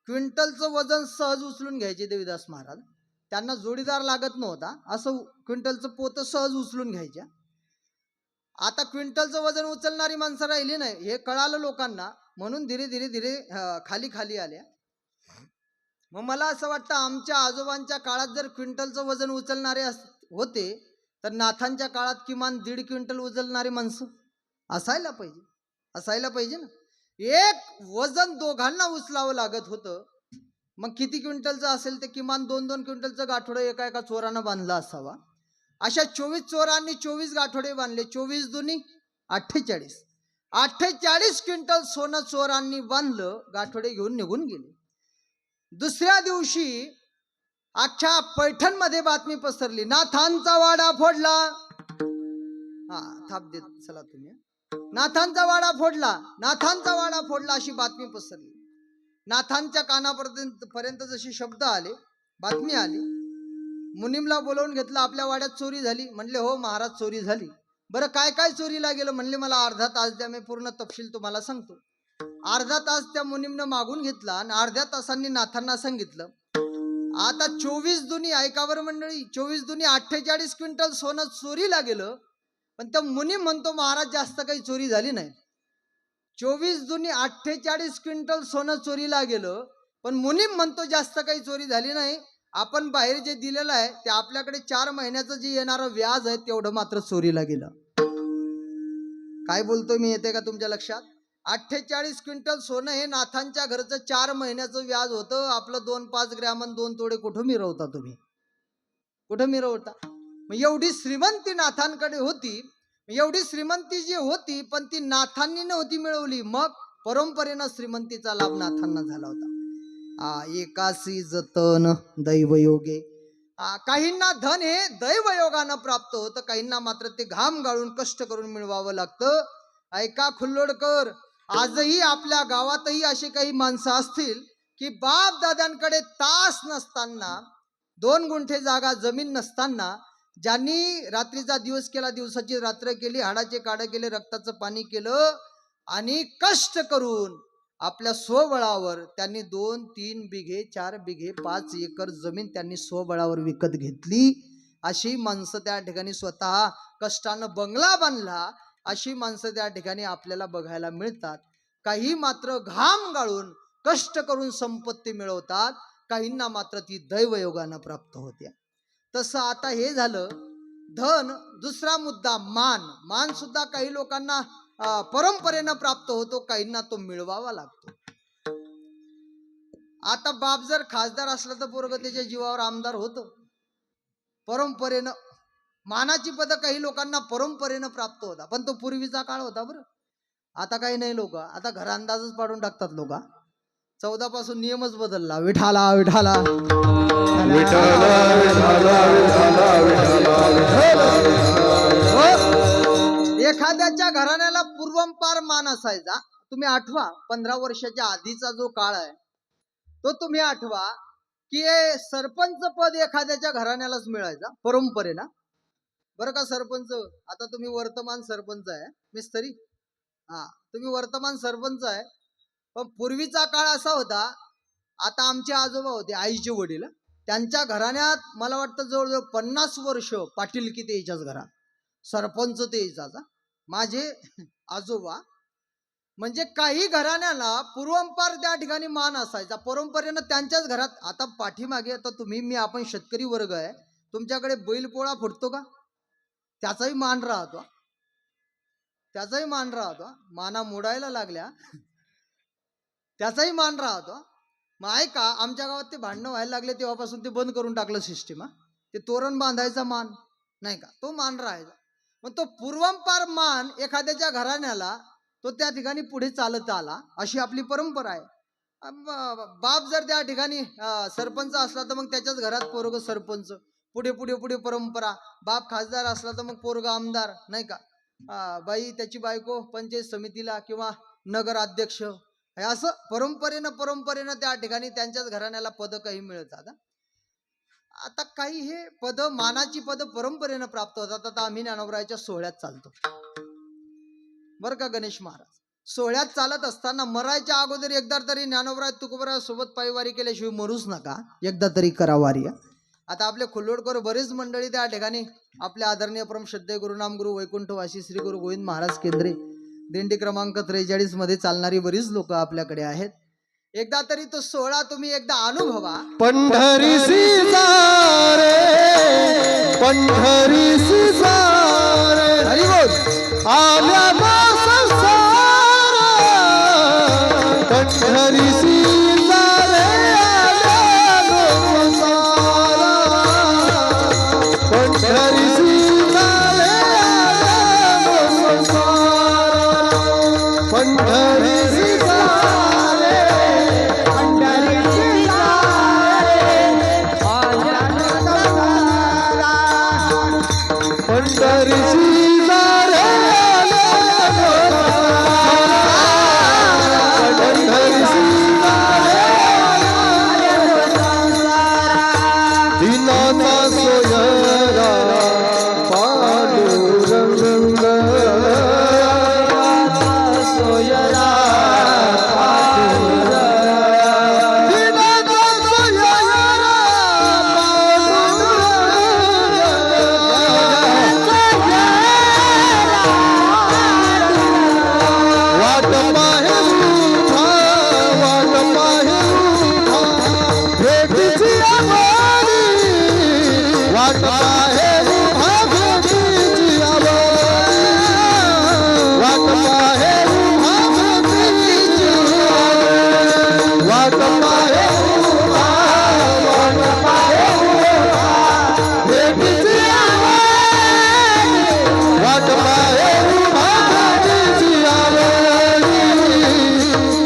क्विंटलचं वजन सहज उचलून घ्यायचे. देवीदास महाराज त्यांना जोडीदार लागत नव्हता, असं क्विंटलचं पोतं सहज उचलून घ्यायच्या. आता क्विंटलचं वजन उचलणारी माणसं राहिली नाही, हे कळालं लोकांना, म्हणून धीरे धीरे धीरे खाली खाली आल्या. मग मला असं वाटतं, आमच्या आजोबांच्या काळात जर क्विंटलचं वजन उचलणारे होते तर नाथांच्या काळात किमान 1.5 क्विंटल उचलणारी माणसं असायला पाहिजे ना. एक वजन दोघांना उचलावं लागत होतं. मग किती क्विंटलचं असेल ते किमान 2-2 क्विंटलचं गाठोडं एका एका चोरानं बांधलं असावा. अशा 24 चोरांनी 24 गाठोडे बांधले. 24 दुनी 48. 48 क्विंटल सोनं चोरांनी बांधलं, गाठोडे घेऊन निघून गेले. दुसऱ्या दिवशी अख्ख्या पैठणमध्ये बातमी पसरली, नाथांचा वाडा फोडला. हा, थाप देत चला तुम्ही. नाथांचा वाडा फोडला अशी बातमी पसरली. नाथांच्या कानापर्यंत जशी शब्द आले, बातमी आली. मुनीमला बोलवून घेतलं, आपल्या वाड्यात चोरी झाली. म्हणले हो महाराज, चोरी झाली. बरं काय काय चोरीला गेलं? म्हणले मला अर्धा तास द्या, मी पूर्ण तपशील तुम्हाला सांगतो. अर्धा तास त्या मुनीमनं मागून घेतला आणि अर्ध्या तासांनी नाथांना सांगितलं. आता 24 दुनी, ऐका बरं मंडळी, 24 दुनी 48 क्विंटल सोनं चोरीला गेलं. पण तो मुनीम म्हणतो महाराज जास्त काही चोरी झाली नाही. 24 दुनी 48 क्विंटल सोनं चोरीला गेलं, पण मुनीम म्हणतो जास्त काही चोरी झाली नाही. आपण बाहेर जे दिलेलं आहे ते आपल्याकडे 4 महिन्याचं जे येणारं व्याज आहे तेवढं मात्र चोरीला गेलं. काय बोलतोय मी, येते का तुमच्या लक्षात? 48 क्विंटल सोनं हे नाथांच्या घरचं 4 महिन्याचं व्याज होतं. आपलं 2-5 ग्रॅम आणि 2 तोडे कुठं मिरवता तुम्ही? कुठं मिरवता? मग एवढी श्रीमंती नाथांकडे होती. एवढी श्रीमंती जी होती, पण ती नाथांनी नव्हती मिळवली. मग परंपरेनं श्रीमंतीचा लाभ नाथांना झाला होता. एकासी जतन दैवयोगे. काहींना धन हे दैवयोगानं प्राप्त होतं, काहींना मात्र ते घाम गाळून कष्ट करून मिळवावं लागतं. ऐका खुल्लोडकर, आजही आपल्या गावातही अशी काही माणसं असतील की बाप दाद्यांकडे तास नसताना, 2 गुंठे जागा जमीन नसताना, ज्यांनी रात्रीचा दिवस केला, दिवसाची रात्र केली, हाडाचे काढे केले, रक्ताचं पाणी केलं आणि कष्ट करून आपल्या स्वबळावर त्यांनी 2-3 बिघे, 4 बिघे, 5 एकर जमीन त्यांनी स्वबळावर विकत घेतली. अशी माणसं त्या ठिकाणी स्वतः कष्टानं बंगला बांधला, अशी माणसं त्या ठिकाणी आपल्याला बघायला मिळतात. काही मात्र घाम गाळून कष्ट करून संपत्ती मिळवतात, काहींना मात्र ती दैवयोगानं प्राप्त होते. तसं आता हे झालं धन. दुसरा मुद्दा मान सुद्धा काही लोकांना परंपरेनं प्राप्त होतो, काहींना तो मिळवावा लागतो. आता बाप जर खासदार असला तर पोरगं त्याच्या जीवावर आमदार होतं. परंपरेनं मानाची पद काही लोकांना परंपरेनं प्राप्त होता, पण तो पूर्वीचा काळ होता बरं. आता काही नाही, लोक आता घर अंदाजच पाडून टाकतात. लोक 14 पासून नियमच बदलला, विठाला विठाला. एखाद्याच्या घराण्याला पूर्वंपार मान असायचा. तुम्ही आठवा, 15 वर्षाच्या आधीचा जो काळ आहे तो तुम्ही आठवा की सरपंच पद एखाद्याच्या घराण्यालाच मिळायचा परंपरेनं. बरं का सरपंच? आता तुम्ही वर्तमान सरपंच आहे, मिस्त्री हा, तुम्ही वर्तमान सरपंच आहे, पण पूर्वीचा काळ असा होता. आता आमचे आजोबा होते, आईचे वडील, त्यांच्या घराण्यात मला वाटतं जवळजवळ 50 वर्ष पाटीलकी त्याच्याच घरात, सरपंच त्याचा. माझे आजोबा म्हणजे काही घराण्याला पूर्वंपार त्या ठिकाणी मान असायचा, परंपरेनं त्यांच्याच घरात. आता पाठीमागे आता तुम्ही मी आपण शेतकरी वर्ग आहे, तुमच्याकडे बैलपोळा फुटतो का? त्याचाही मान राहतो, त्याचाही मान राहतो. माना मोडायला लागल्या त्याचाही मान राहतो. मग ऐका, आमच्या गावात ते भांडणं व्हायला लागले तेव्हापासून ते बंद करून टाकलं सिस्टीम. ते तोरण बांधायचा मान नाही का, तो मान राहायचा. मग तो पूर्वंपार मान एखाद्याच्या घराण्याला तो त्या ठिकाणी पुढे चालत आला, अशी आपली परंपरा आहे. बाप जर त्या ठिकाणी सरपंच असला तर मग त्याच्याच घरात पोरग सरपंच, पुढे पुढे पुढे परंपरा. बाप खासदार असला तर मग पोरग आमदार, नाही का. बाई त्याची बायको पंचायत समितीला किंवा नगर अध्यक्ष, असं परंपरेनं त्या ठिकाणी त्यांच्याच घराण्याला पद काही मिळतात. आता काही हे पद, मानाची पद परंपरेनं प्राप्त होतात. आता आम्ही ज्ञानोबरायाच्या सोहळ्यात चालतो बर का गणेश महाराज. सोहळ्यात चालत असताना मरायच्या अगोदर एकदा तरी ज्ञानोबराय तुकोबराय सोबत पायवारी केल्याशिवाय मरूच नका, एकदा तरी करा वारी. आता आपले खुल्लोडकर बरेच मंडळी त्या ठिकाणी आपले आदरणीय परम श्रद्धेय गुरुनाम गुरु वैकुंठवासी श्री गुरु गोविंद महाराज केंद्रे दिंडी क्रमांक 43 मध्ये चालणारी बरीच लोक आपल्याकडे आहेत. एकदा तरी तो सोहळा तुम्ही एकदा अनुभवा. पंढरीसी जा रे, पंढरीसी जा रे, हरी बोल. आल्या मा संसार, पंढरीसी जा रे, आल्या मा संसार, पंढरीसी जा रे, आल्या मा संसार, पंढरीसी जा रे, पंढरीसी जा रे, आल्या मा संसार, पंढरीसी जा रे, दिनाचा सोयरा पांडुरंग, सोयरा पांडुरंग, दिनाचा सोयरा वाट पाहे उभा, वाट पाहे उभा, भेटीची आवारी, वाट पाहे उभा, भेटीची आवारी, वाट पाहे उभा, भेटीची आवारी, वाट पाहे उभा, वाट पाहे उभा, भेटीची आवारी, वाट पाहे उभा, भेटीची आवारी,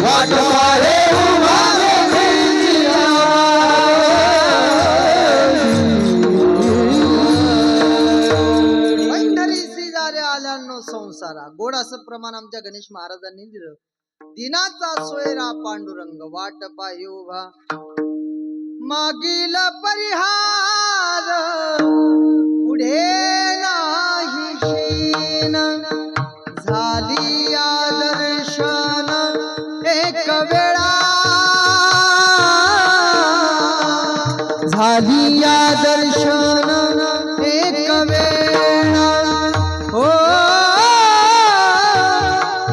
वाट पाहे उभा, भेटीची पंढरीसी जा रे आल्यानो संसारा. गोड असं प्रमाण आमच्या गणेश महाराजांनी दिलं. दिनाचा सोयरा पांडुरंग, वाट पाहि उभा, मागील परिहार, पुढे नाही शीन, झाली या दर्शन एक वेळा, झाली या दर्शन एक वेळा, हो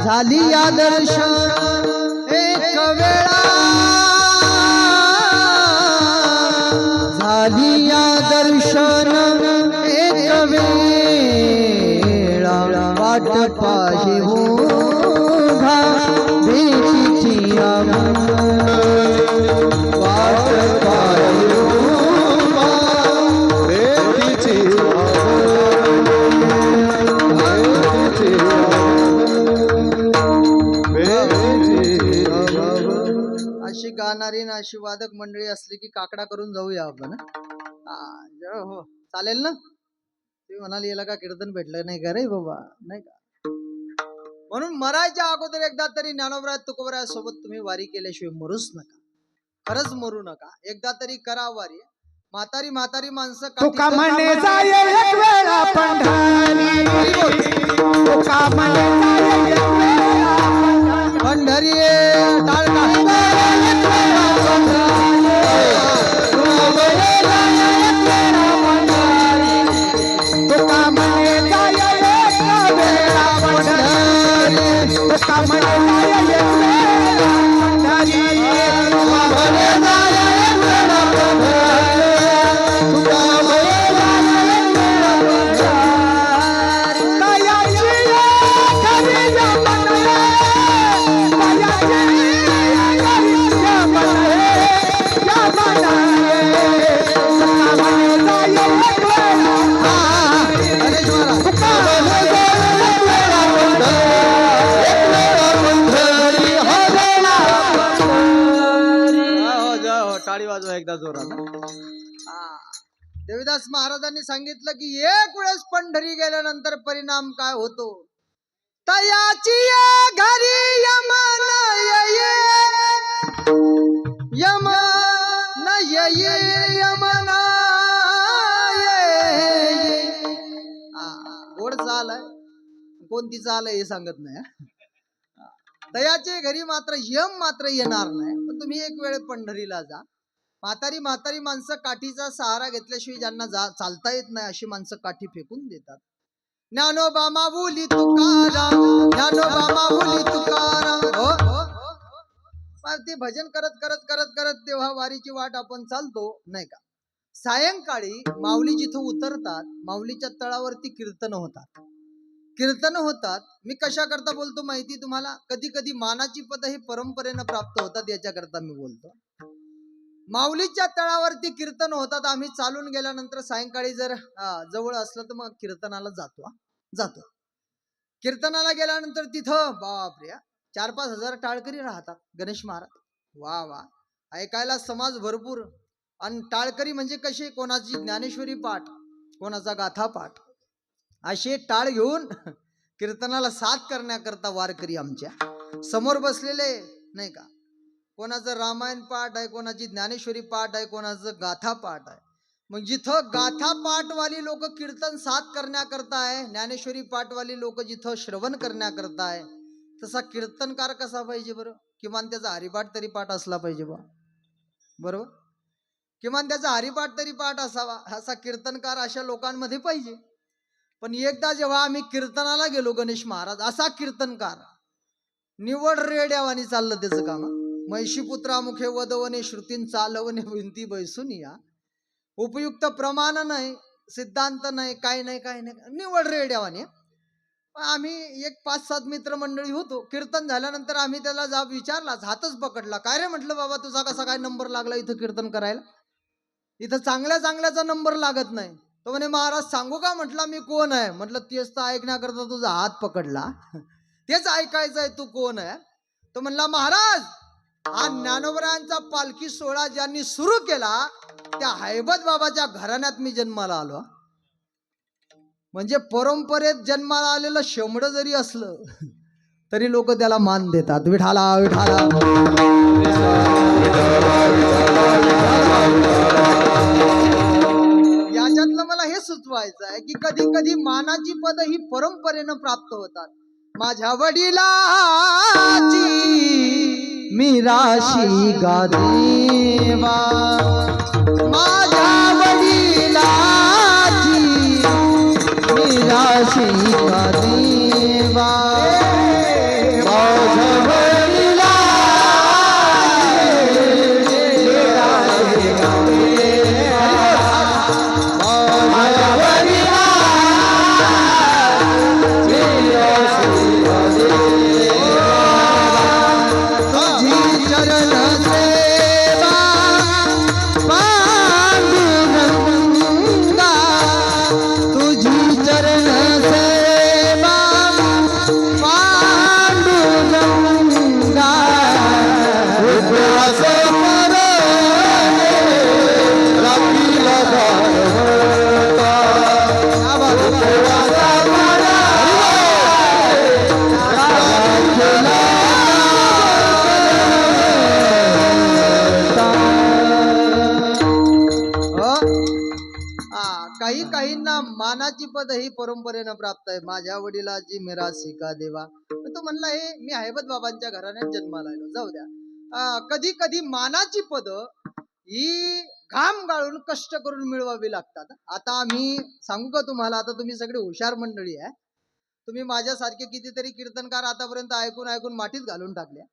झाली या दर्शन एक वेळा, झाली या दर्शन एक वेळा, वाट पाहि उभा, भेटीची आवारी, वाट पाहि उभा, भेटीची आवारी, भेटीची आवारी, भेटीची आवारी. अशी गाणारी ना अशी वादक मंडळी असली की काकडा करून जाऊया आपण. हो चालेल ना. तुम्ही म्हणाल याला का कीर्तन भेटलं नाही का रे बाबा, नाही का. म्हणून मरायच्या अगोदर एकदा तरी ज्ञानोबराय तुकोबराय सोबत तुम्ही वारी केल्याशिवाय मरूच नका, खरंच मरू नका. एकदा तरी करा वारी. म्हातारी म्हातारी माणसं तुका काठीचं म्हणे काम जाय एक वेळा पंढरी तुका म्हणे जाय एक वेळा पंढरी टाळका तुका म्हणे जाय एक वेळा पंढरी तुका म्हणे जाय एक वेळा पंढरी टाळी वाजवा एकदा जोरात. देवीदास महाराजांनी सांगितलं की एक वेळेस पंढरी गेल्यानंतर परिणाम काय होतो. तयाची घरी यमन ये यमन ये यमन गोड चाल आहे, कोणती चाल आहे हे सांगत नाही. तयाचे घरी मात्र यम मात्र येणार नाही. पण तुम्ही एक वेळ पंढरीला जा. म्हातारी म्हातारी माणसं काठीचा सहारा घेतल्याशिवाय ज्यांना चालता येत नाही अशी माणसं काठी फेकून देतात. ज्ञानोबा माऊली तुकाराम, ज्ञानोबा माऊली तुकाराम. हो ते भजन करत करत करत करत तेव्हा वारीची वाट आपण चालतो नाही का. सायंकाळी माऊली जिथं उतरतात माऊलीच्या तळावरती कीर्तन होतात. कीर्तन होतात. मी कशा करता बोलतो माहिती तुम्हाला. कधी कधी मानाची पद ही परंपरेनं प्राप्त होतात याच्याकरता मी बोलतो. माऊलीच्या तळावरती कीर्तन होतात. आम्ही चालून गेल्यानंतर सायंकाळी जर जवळ असलं तर मग कीर्तनाला जातो. कीर्तनाला गेल्यानंतर तिथं बापरे 4-5 हजार टाळकरी राहतात. गणेश महाराज वा वा, ऐकायला समाज भरपूर. आणि टाळकरी म्हणजे कसे, कोणाची ज्ञानेश्वरी पाठ, कोणाचा गाथा पाठ, असे टाळ घेऊन कीर्तनाला साथ करण्याकरता वारकरी आमच्या समोर बसलेले नाही का. कोणाचं रामायण पाठ आहे, कोणाची ज्ञानेश्वरी पाठ आहे, कोणाचं गाथा पाठ आहे. मग जिथं गाथा पाठवाली लोक कीर्तन साथ करण्याकरता आहे, ज्ञानेश्वरी पाठवाली लोक जिथं श्रवण करण्याकरता आहे, तसा कीर्तनकार कसा पाहिजे बरं. किमान त्याचा हरिपाठ तरी पाठ असला पाहिजे बा, बरोबर. किमान त्याचा हरिपाठ तरी पाठ असावा. असा कीर्तनकार अशा लोकांमध्ये पाहिजे. पण एकदा जेव्हा आम्ही कीर्तनाला गेलो, गणेश महाराज असा कीर्तनकार निवड रेड्यावानी चाललं त्याचं काम. महिषीपुत्रा मुखे वदवणे श्रुतीन चालवणे विंती बैसून या. उपयुक्त प्रमाण नाही, सिद्धांत नाही, काय नाही, निवड रेड्यावानी. आम्ही एक 5-7 मित्रमंडळी होतो. कीर्तन झाल्यानंतर आम्ही त्याला जाब विचारलाच, हातच पकडला. काय रे म्हटलं, बाबा तुझा कसा काय नंबर लागला इथं कीर्तन करायला. इथं चांगल्या चांगल्याचा नंबर लागत नाही. तो म्हणे महाराज सांगू का. म्हटलं मी कोण आहे. म्हटलं तेच तर ऐकण्याकरता तुझा हात पकडला, तेच ऐकायचं आहे तू कोण आहे. तो म्हणला महाराज हा ज्ञानोबरायांचा पालखी सोहळा ज्यांनी सुरू केला त्या हैबत बाबाच्या घराण्यात मी जन्माला आलो. म्हणजे परंपरेत जन्माला आलेलं शेंबड जरी असलं तरी लोक त्याला मान देतात. विठाला विठाला. याच्यातलं मला हे सुचवायचं आहे की कधी कधी मानाची पद ही परंपरेनं प्राप्त होतात. माझ्या वडिलाची मी राशी गादेवा, माझ्या वडिलाची मी राशी गादेवा, माझ्या मानाची पद ही परंपरेनं प्राप्त आहे. माझ्या वडिलाची मिरासी का देवा. तो म्हणला हे मी हैबत बाबांच्या घराण्यात जन्माला आलो, जाऊ द्या. कधी कधी मानाची पद ही घाम गाळून कष्ट करून मिळवावी लागतात. आता आम्ही सांगू का तुम्हाला, आता तुम्ही सगळे हुशार मंडळी आहे. तुम्ही माझ्यासारखे कितीतरी कीर्तनकार आतापर्यंत ऐकून ऐकून मातीत घालून टाकल्या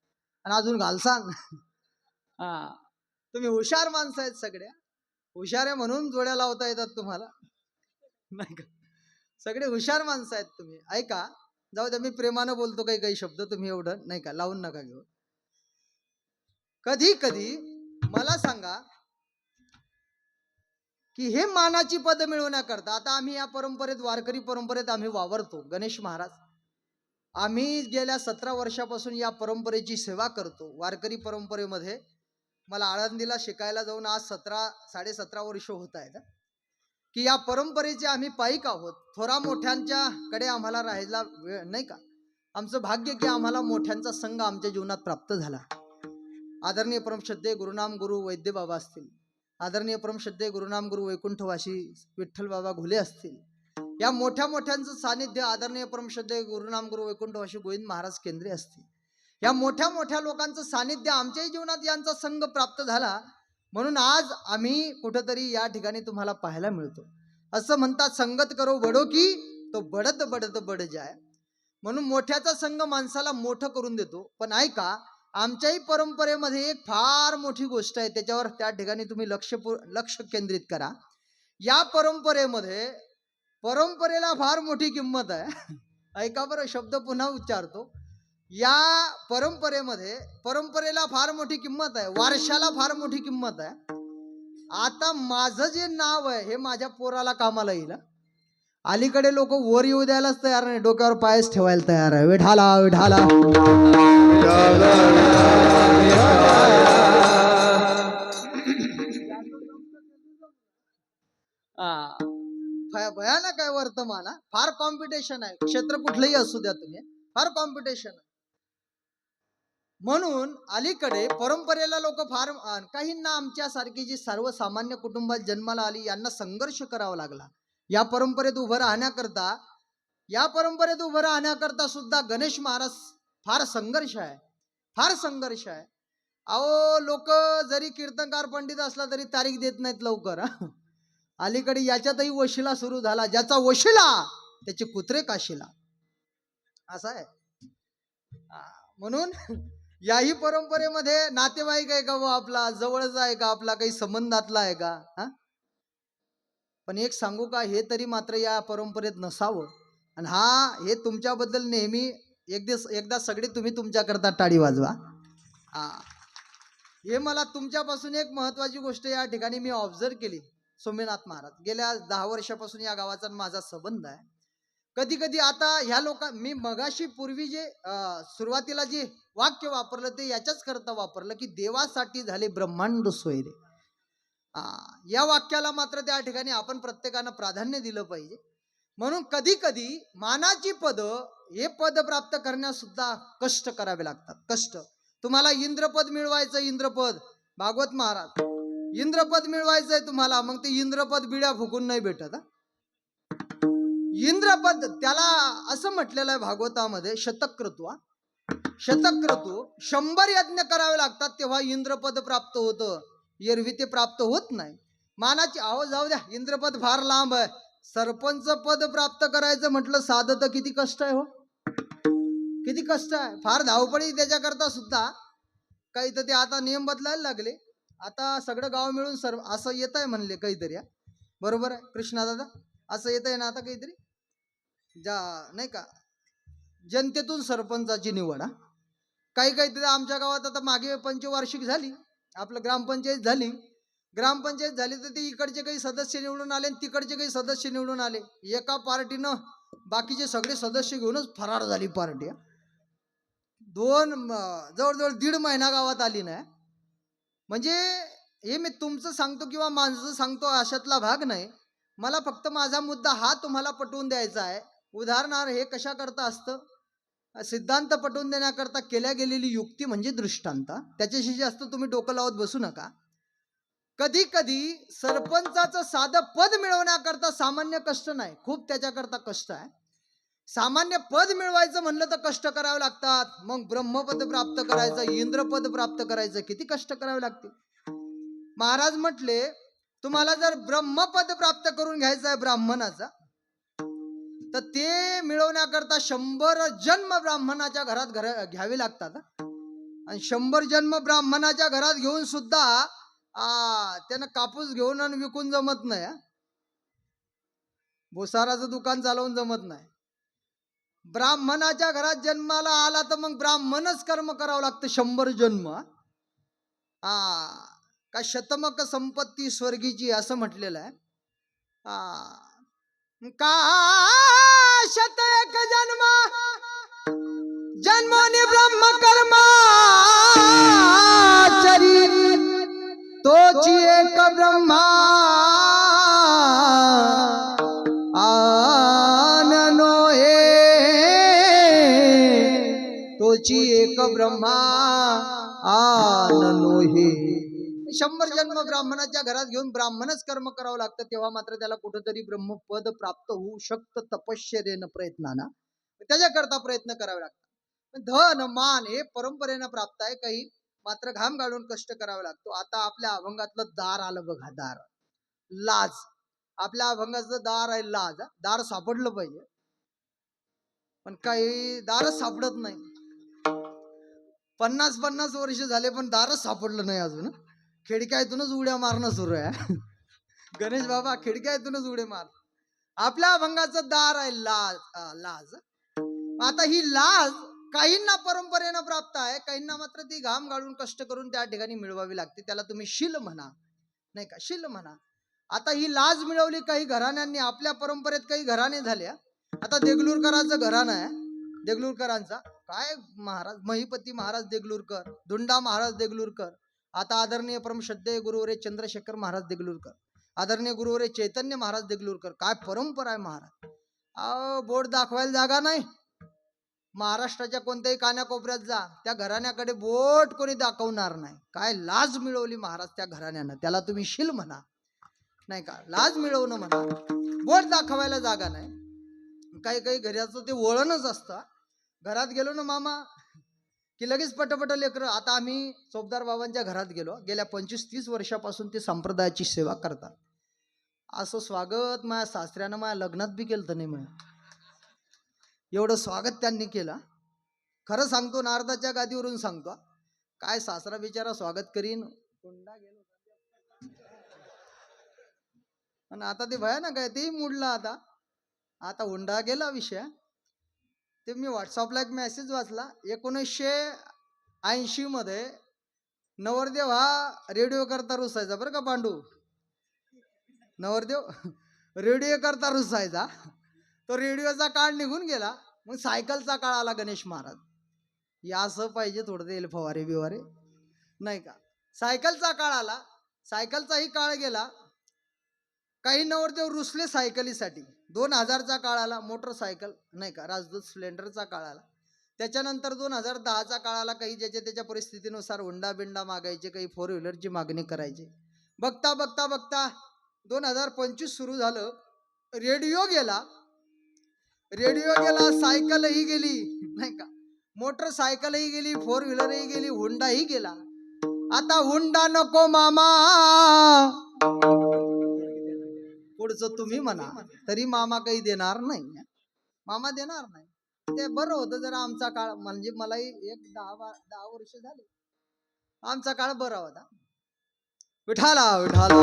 आणि अजून घालसान. तुम्ही हुशार माणसं आहेत, सगळ्या हुशार आहे म्हणून जोड्या लावता येतात तुम्हाला, नाही का? सगळे हुशार माणसं आहेत तुम्ही. ऐका, जाऊ द्या, मी प्रेमानं बोलतो काही काही शब्द, तुम्ही एवढं नाही का लावून नका घेऊ. कधी कधी मला सांगा की हे मानाची पद मिळवण्याकरता, आता आम्ही या परंपरेत, वारकरी परंपरेत आम्ही वावरतो. गणेश महाराज, आम्ही गेल्या 17 वर्षापासून या परंपरेची सेवा करतो. वारकरी परंपरेमध्ये मला आळंदीला शिकायला जाऊन आज 17.5 वर्ष होत आहेत की या परंपरेचे आम्ही पाईक आहोत. थोरा मोठ्यांच्या कडे आम्हाला राहायला वेळ नाही का. आमचं भाग्य की आम्हाला मोठ्यांचा संघ आमच्या जीवनात प्राप्त झाला. आदरणीय परमश्रद्धेय गुरुनाम गुरु वैद्य बाबा असतील, आदरणीय परमश्रद्धेय गुरुनाम गुरु वैकुंठवासी विठ्ठल बाबा घुले असतील, या मोठ्या मोठ्यांचं सानिध्य आदरणीय परमश्रद्धेय गुरुनाम गुरु वैकुंठवासी गोविंद महाराज केंद्रे असतील, या मोठ्या मोठ्या लोकांचं सानिध्य आमच्याही जीवनात यांचा संघ प्राप्त झाला. म्हणून आज आम्ही कुठंतरी या ठिकाणी तुम्हाला पाहायला मिळतो. असं म्हणतात, संगत करो बडो की तो बडत बडत बड जाय. म्हणून मोठ्याचा संघ माणसाला मोठं करून देतो. पण ऐका, आमच्याही परंपरेमध्ये एक फार मोठी गोष्ट आहे, त्याच्यावर त्या ठिकाणी तुम्ही लक्ष केंद्रित करा. या परंपरेमध्ये परंपरेला फार मोठी किंमत आहे. ऐका बरं, शब्द पुन्हा उच्चारतो. या परंपरेला फार मोठी किंमत आहे, वारशाला फार मोठी किंमत आहे. आता माझं जे नाव आहे हे माझ्या पोराला कामाला येईल. अलीकडे लोक वर येऊ द्यायलाच तयार नाही, डोक्यावर पायच ठेवायला तयार आहे. विठाला विठाला भयानक आहे वर्तमान. फार कॉम्पिटिशन आहे, क्षेत्र कुठलंही असू द्या तुम्ही, फार कॉम्पिटिशन आहे. म्हणून अलीकडे परंपरेला लोक फार, काहींना आमच्यासारखी जी सर्वसामान्य कुटुंबात जन्माला आली यांना संघर्ष करावा लागला या परंपरेत उभं राहण्याकरता सुद्धा गणेश महाराज फार संघर्ष आहे, फार संघर्ष आहे. अहो, लोक जरी कीर्तनकार पंडित असला तरी तारीख देत नाहीत लवकर. अलीकडे याच्यातही वशिला सुरू झाला, ज्याचा वशिला त्याचे कुत्रे काशीला, असं आहे. म्हणून याही परंपरेमध्ये नातेवाईक आहे का, व आपला जवळचा आहे का, आपला काही संबंधातला आहे का? पण एक सांगू का, हे तरी मात्र या परंपरेत नसावं. आणि हे तुमच्याबद्दल नेहमी एकदा सगळे तुम्ही तुमच्याकरता टाळी वाजवा. हे मला तुमच्यापासून एक महत्वाची गोष्ट या ठिकाणी मी ऑब्झर्व केली. सोमेनाथ महाराज, गेल्या 10 वर्षापासून या गावाचा माझा संबंध आहे. कधी कधी आता ह्या मी मगाशी पूर्वी जे सुरुवातीला जे वाक्य वापरलं ते याच्याच करता वापरलं की देवासाठी झाले ब्रह्मांड सोयरे. या वाक्याला मात्र त्या ठिकाणी आपण प्रत्येकानं प्राधान्य दिलं पाहिजे. म्हणून कधी कधी मानाची पद, हे पद प्राप्त करण्यास सुद्धा कष्ट करावे लागतात. कष्ट. तुम्हाला इंद्रपद मिळवायचं, इंद्रपद, भागवत महाराज, इंद्रपद मिळवायचंय तुम्हाला, मग ते इंद्रपद बिड्या फुकून नाही भेटत. इंद्रपद त्याला असं म्हटलेलं आहे भागवतामध्ये, शतक्रतू. 100 यज्ञ करावे लागतात तेव्हा इंद्रपद प्राप्त होतं, एरवी ते प्राप्त होत नाही. मानाची, जाऊ द्या, इंद्रपद फार लांब आहे. सरपंच पद प्राप्त करायचं म्हटलं साधं तर किती कष्ट आहे हो, किती कष्ट आहे, फार धावपळी त्याच्याकरता सुद्धा. काही तर ते आता नियम बदलायला लागले, आता सगळं गाव मिळून असं येत आहे म्हणले काहीतरी. बरोबर आहे कृष्णा दादा, असं येत आहे ना आता काहीतरी, नाही का, जनतेतून सरपंचाची निवड. काही तर आमच्या गावात आता मागे पंचवार्षिक झाली, आपलं ग्रामपंचायत झाली तर ते इकडचे काही सदस्य निवडून आले आणि तिकडचे काही सदस्य निवडून आले. एका पार्टीनं बाकीचे सगळे सदस्य घेऊनच फरार झाली पार्टी. जवळजवळ 1.5 महिना गावात आली नाही. म्हणजे हे मी तुमचं सांगतो किंवा माझं सांगतो अशातला भाग नाही. मला फक्त माझा मुद्दा हा तुम्हाला पटवून द्यायचा आहे. उदाहरणार्थ हे कशा करता असतं, सिद्धांत पटवून देण्याकरता केल्या गेलेली युक्ती म्हणजे दृष्टांत. त्याच्याशी जास्त तुम्ही डोकं लावत बसू नका. कधी कधी सरपंचाचं साधं पद मिळवण्याकरता सामान्य कष्ट नाही, खूप त्याच्याकरता कष्ट आहे. सामान्य पद मिळवायचं म्हणलं तर कष्ट करावे लागतात. मग ब्रह्मपद प्राप्त करायचं, इंद्रपद प्राप्त करायचं, किती कष्ट करावे लागतील. महाराज म्हटले, तुम्हाला जर ब्रह्मपद प्राप्त करून घ्यायचं आहे ब्राह्मणाचा, तर ते मिळवण्याकरता 100 जन्म ब्राह्मणाच्या घरात घ्यावे लागतात. आणि 100 जन्म ब्राह्मणाच्या घरात घेऊन सुद्धा त्यानं कापूस घेऊन आणि विकून जमत नाही. भुसाराचं दुकान चालवून जमत नाही. ब्राह्मणाच्या घरात जन्माला आला तर मग ब्राह्मणच कर्म करावं लागतं 100 जन्म. का शतमक संपत्ती स्वर्गीची असं म्हटलेलं आहे. का शत एक जन्म जन्मोनी ब्रह्म कर्माचरी तोची एक ब्रह्मा आननो हे तोची एक ब्रह्मा आननो हे. 100 जन्म ब्राह्मणाच्या घरात घेऊन ब्राह्मणच कर्म करावं लागतं, तेव्हा मात्र त्याला कुठंतरी ब्रह्मपद प्राप्त होऊ शकतं. तपश्चर्येनं, प्रयत्नानं, त्याच्याकरता प्रयत्न करावे लागतात. धन मान हे परंपरेनं प्राप्त आहे, काही मात्र घाम गाळून कष्ट करावे लागतो. आता आपल्या अभंगातलं दार आलं बघा, दार, लाज. आपल्या अभंगाचं दार आहे लाज. दार सापडलं पाहिजे, पण काही दारच सापडत नाही. 50 वर्ष झाले पण दारच सापडलं नाही अजून. खिडक्यातूनच उड्या मारणं सुरू आहे. गणेश बाबा खिडक्यातूनच उड्या मार. आपल्या अभंगाचं दार आहे लाज. लाज. आता ही लाज काहींना परंपरेनं प्राप्त आहे, काहींना मात्र ती घाम गाळून कष्ट करून त्या ठिकाणी मिळवावी लागते. त्याला तुम्ही शील म्हणा, नाही का, शील म्हणा. आता ही लाज मिळवली काही घराण्यांनी. आपल्या परंपरेत काही घराणे झाल्या. आता देगलूरकरांचं घराणं आहे, देगलूरकरांचा काय महाराज, महिपती महाराज देगलूरकर, धुंडा महाराज देगलूरकर, आता आदरणीय परमश्रद्धेय गुरुवरे चंद्रशेखर महाराज देगलूरकर, आदरणीय गुरुवरे चैतन्य महाराज देगलूरकर. काय परंपरा आहे महाराज. बोर्ड दाखवायला जागा नाही. महाराष्ट्राच्या कोणत्याही कानाकोपऱ्यात जा, त्या घराण्याकडे बोट कोणी दाखवणार नाही. काय लाज मिळवली महाराज त्या घराण्यानं. त्याला तुम्ही शील म्हणा, नाही का, लाज मिळवणं म्हणा. बोट दाखवायला जागा नाही. काही काही घराचं ते वळणच असतं. घरात गेलो ना मामा की लगेच पटपट लेकरं. आता आम्ही चोपदार बाबांच्या घरात गेलो, गेल्या 25-30 वर्षापासून ते संप्रदायाची सेवा करतात. असं स्वागत माझ्या सासऱ्यानं माझ्या लग्नात बी केलं तर नाही. म्हणून एवढं स्वागत त्यांनी केलं. खरं सांगतो, नारदाच्या गादीवरून सांगतो, काय सासरा बिचारा स्वागत करीन. हुंडा गेलो आणि आता ते भयानक आहे, तेही मोडला. आता हुंडा गेला विषय. ते मी व्हॉट्सअपला एक मेसेज वाचला. 1980 मध्ये नवरदेव हा रेडिओ करता रुसायचा बरं का. पांडू नवरदेव रेडिओ करता रुसायचा. तो रेडिओचा काळ निघून गेला. मग सायकलचा काळ आला. गणेश महाराज या असं पाहिजे थोडं तेल फवारे बिवारे, नाही का. सायकलचा काळ आला. सायकलचाही काळ गेला. काही नवरदेव रुसले सायकलीसाठी. 2000चा काळ आला, मोटरसायकल, नाही का, राजदूत स्प्लेंडरचा काळ आला. त्याच्यानंतर 2010चा काळ आला. काही ज्याच्या त्याच्या परिस्थितीनुसार हुंडा बिंडा मागायचे, काही 4 व्हीलरची मागणी करायची. बघता बघता बघता 2025 सुरू झालं. रेडिओ गेला. सायकलही गेली, नाही का, मोटरसायकलही गेली, 4 व्हीलरही गेली, हुंडाही गेला. आता हुंडा नको मामा, पुढचं तुम्ही म्हणा, तरी मामा काही देणार नाही. मामा देणार नाही. ते बरं होतं जरा आमचा काळ. म्हणजे मलाही 10 वर्ष झाले. आमचा काळ बरा होता. विठाला विठाला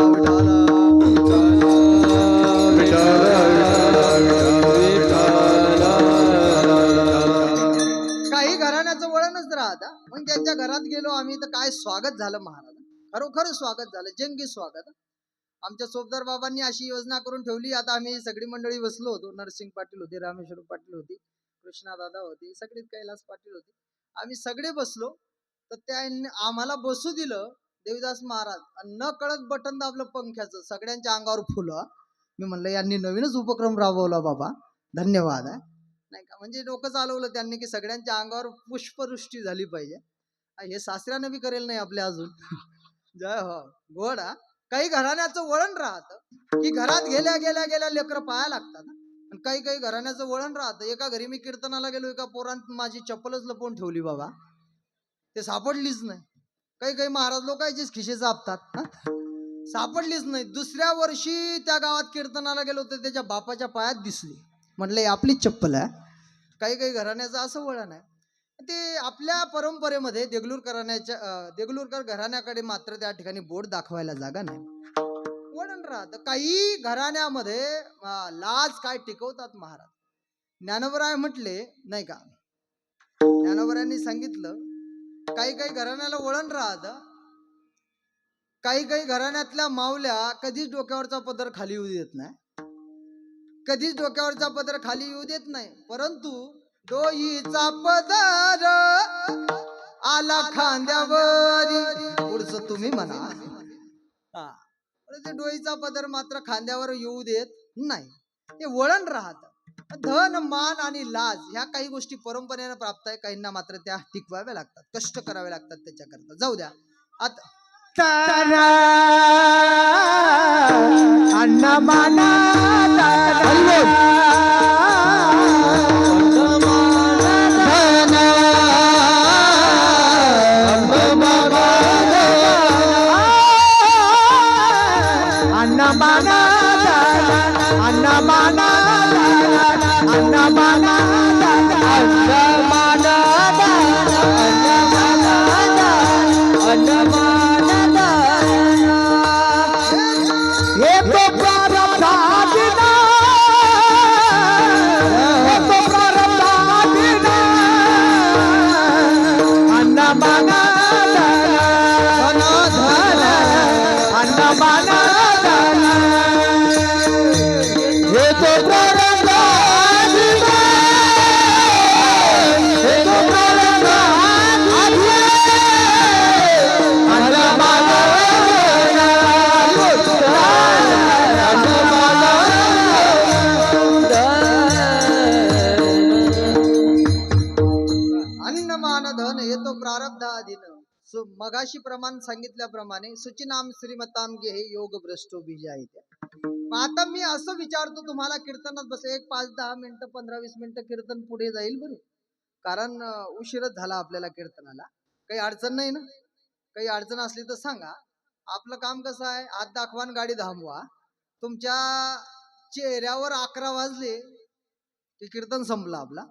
काही घराण्याचं वळणच राहता. मग त्यांच्या घरात गेलो आम्ही तर काय स्वागत झालं महाराज. खरोखर स्वागत झालं, जंगी स्वागत. आमच्या चोपदार बाबांनी अशी योजना करून ठेवली. आता आम्ही सगळी मंडळी बसलो होतो. नरसिंग पाटील होते, रामेश्वर पाटील होती, कृष्णा दादा होती, सगळीच कैलास पाटील होती. आम्ही सगळे बसलो. तर त्यांनी आम्हाला बसू दिलं देवीदास महाराज, आणि न कळत बटन दाबलं पंख्याचं. सगळ्यांच्या अंगावर फुलं. मी म्हणलं यांनी नवीनच उपक्रम राबवला बाबा, धन्यवाद आहे, नाही का. म्हणजे डोकं चालवलं त्यांनी की सगळ्यांच्या अंगावर पुष्पवृष्टी झाली पाहिजे. हे सासऱ्यानं बी करेल नाही आपल्या अजून. जय हो. गोड. काही घराण्याचं वळण राहतं की घरात गेल्या गेल्या गेल्या लेकरं पाया लागतात. आणि काही काही घराण्याचं वळण राहतं. एका घरी मी कीर्तनाला गेलो, एका पोरांत माझी चप्पलच लपवून ठेवली बाबा, ते सापडलीच नाही. काही काही महाराज लोकांचीच खिशे चापतात, सापडलीच नाही. दुसऱ्या वर्षी त्या गावात कीर्तनाला गेलो तर त्याच्या बापाच्या पायात दिसली. म्हटलं ही आपलीच चप्पल आहे. काही काही घराण्याचं असं वळण आहे. ते आपल्या परंपरेमध्ये देगलूरकर घराण्याकडे मात्र त्या ठिकाणी बोट दाखवायला जागा नाही, वळण राहतं. काही घराण्यामध्ये लाज काय टिकवतात महाराज. ज्ञानोबराय म्हटले नाही का, ज्ञानोबरायांनी सांगितलं काही काही घराण्याला वळण राहतं. काही काही घराण्यातल्या मावल्या कधीच डोक्यावरचा पदर खाली येऊ देत नाही, कधीच डोक्यावरचा पदर खाली येऊ देत नाही. परंतु डोईचा पदर आला खांद्यावर, पुढचं तुम्ही म्हणा. ते डोईचा पदर मात्र खांद्यावर येऊ देत नाही. हे वळण राहत. धन मान आणि लाज ह्या काही गोष्टी परंपरेने प्राप्त आहे. काहींना मात्र त्या टिकवाव्या लागतात, कष्ट करावे लागतात त्याच्याकरता. जाऊ द्या. आता अन्न माना मगाशी प्रमाण सांगितल्याप्रमाणे सुचिनाम श्रीमताम गे हे योग भ्रष्टो बीज आहे. आता मी असं विचारतो तुम्हाला, कीर्तनात बसले एक 5-10 मिनिटं 15-20 मिनिटं कीर्तन पुढे जाईल बरं, कारण उशीरच झाला आपल्याला कीर्तनाला. काही अडचण नाही ना? काही अडचण असली तर सांगा. आपलं काम कसं आहे, हात दाखवा आणि गाडी थांबवा. तुमच्या चेहऱ्यावर 11 वाजले की कीर्तन संपलं आपला.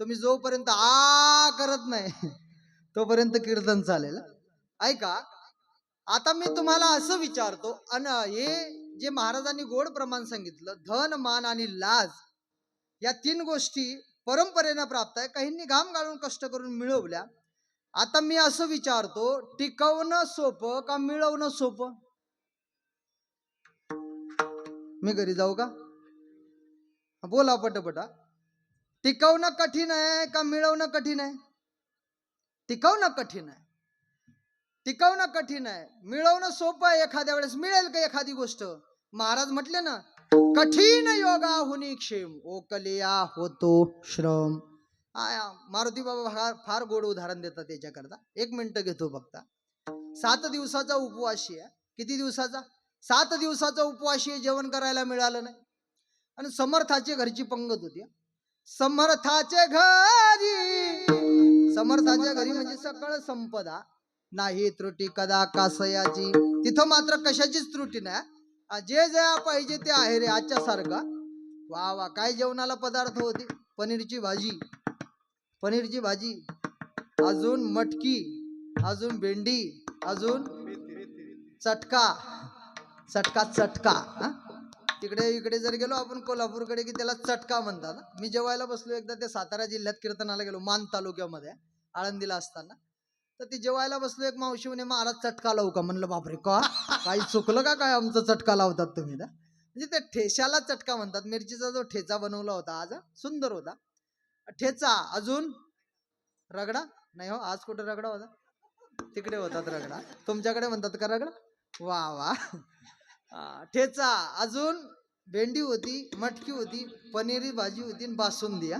तुम्ही जोपर्यंत करत नाही तोपर्यंत कीर्तन चालेल. ऐका, आता मी तुम्हाला असं विचारतो, अन हे जे महाराजांनी गोड प्रमाण सांगितलं, धन मान आणि लाज या 3 गोष्टी परंपरेनं प्राप्त आहे. काहींनी घाम गाळून कष्ट करून मिळवल्या. आता मी असं विचारतो, टिकवणं सोपं का मिळवणं सोपं? मी घरी जाऊ का? बोला पटपटा. टिकवणं कठीण आहे का मिळवणं कठीण आहे? टिकवणं कठीण आहे. टिकवणं कठीण आहे, मिळवणं सोपं आहे. एखाद्या वेळेस मिळेल का एखादी गोष्ट? महाराज म्हटले ना, कठीण योगाहुनी क्षेम, ओकलिया होतो श्रम. मारुती बाबा फार गोड उदाहरण देतात त्याच्याकरता. 1 मिनिट घेतो फक्त. 7 दिवसाचा उपवासी आहे. किती दिवसाचा? 7 दिवसाचा उपवासी आहे. जेवण करायला मिळालं नाही. आणि समर्थाची घरची पंगत होती. समर्थाच्या घरी म्हणजे सकळ संपदा, नाही त्रुटी कदा कासयाची. तिथं मात्र कशाचीच त्रुटी नाही. जे जे पाहिजे ते आहे रे, आजच्या सारखा. वा वा, काय जेवणाला पदार्थ होते? पनीरची भाजी, अजून मटकी, अजून भेंडी, अजून चटका. तिकडे इकडे जर गेलो आपण कोल्हापूरकडे की त्याला चटका म्हणतात. मी जेवायला बसलो एकदा त्या सातारा जिल्ह्यात कीर्तनाला गेलो, मान तालुक्यामध्ये आळंदीला असताना. तर ती जेवायला बसलो, एक मावशी म्हणे महाराज चटका लावू का? म्हणलं बापरे, का काही चुकलं का काय आमचं चटका लावतात तुम्ही? म्हणजे ते ठेच्याला चटका म्हणतात. मिरचीचा जो ठेचा बनवला होता आज, सुंदर होता ठेचा. अजून रगडा नाही हो, आज कुठे रगडा होता? तिकडे होतात रगडा. तुमच्याकडे म्हणतात का रगडा? वा वा. ठेचा, अजून भेंडी होती, मटकी होती, पनीरी भाजी होती, बासुंदी.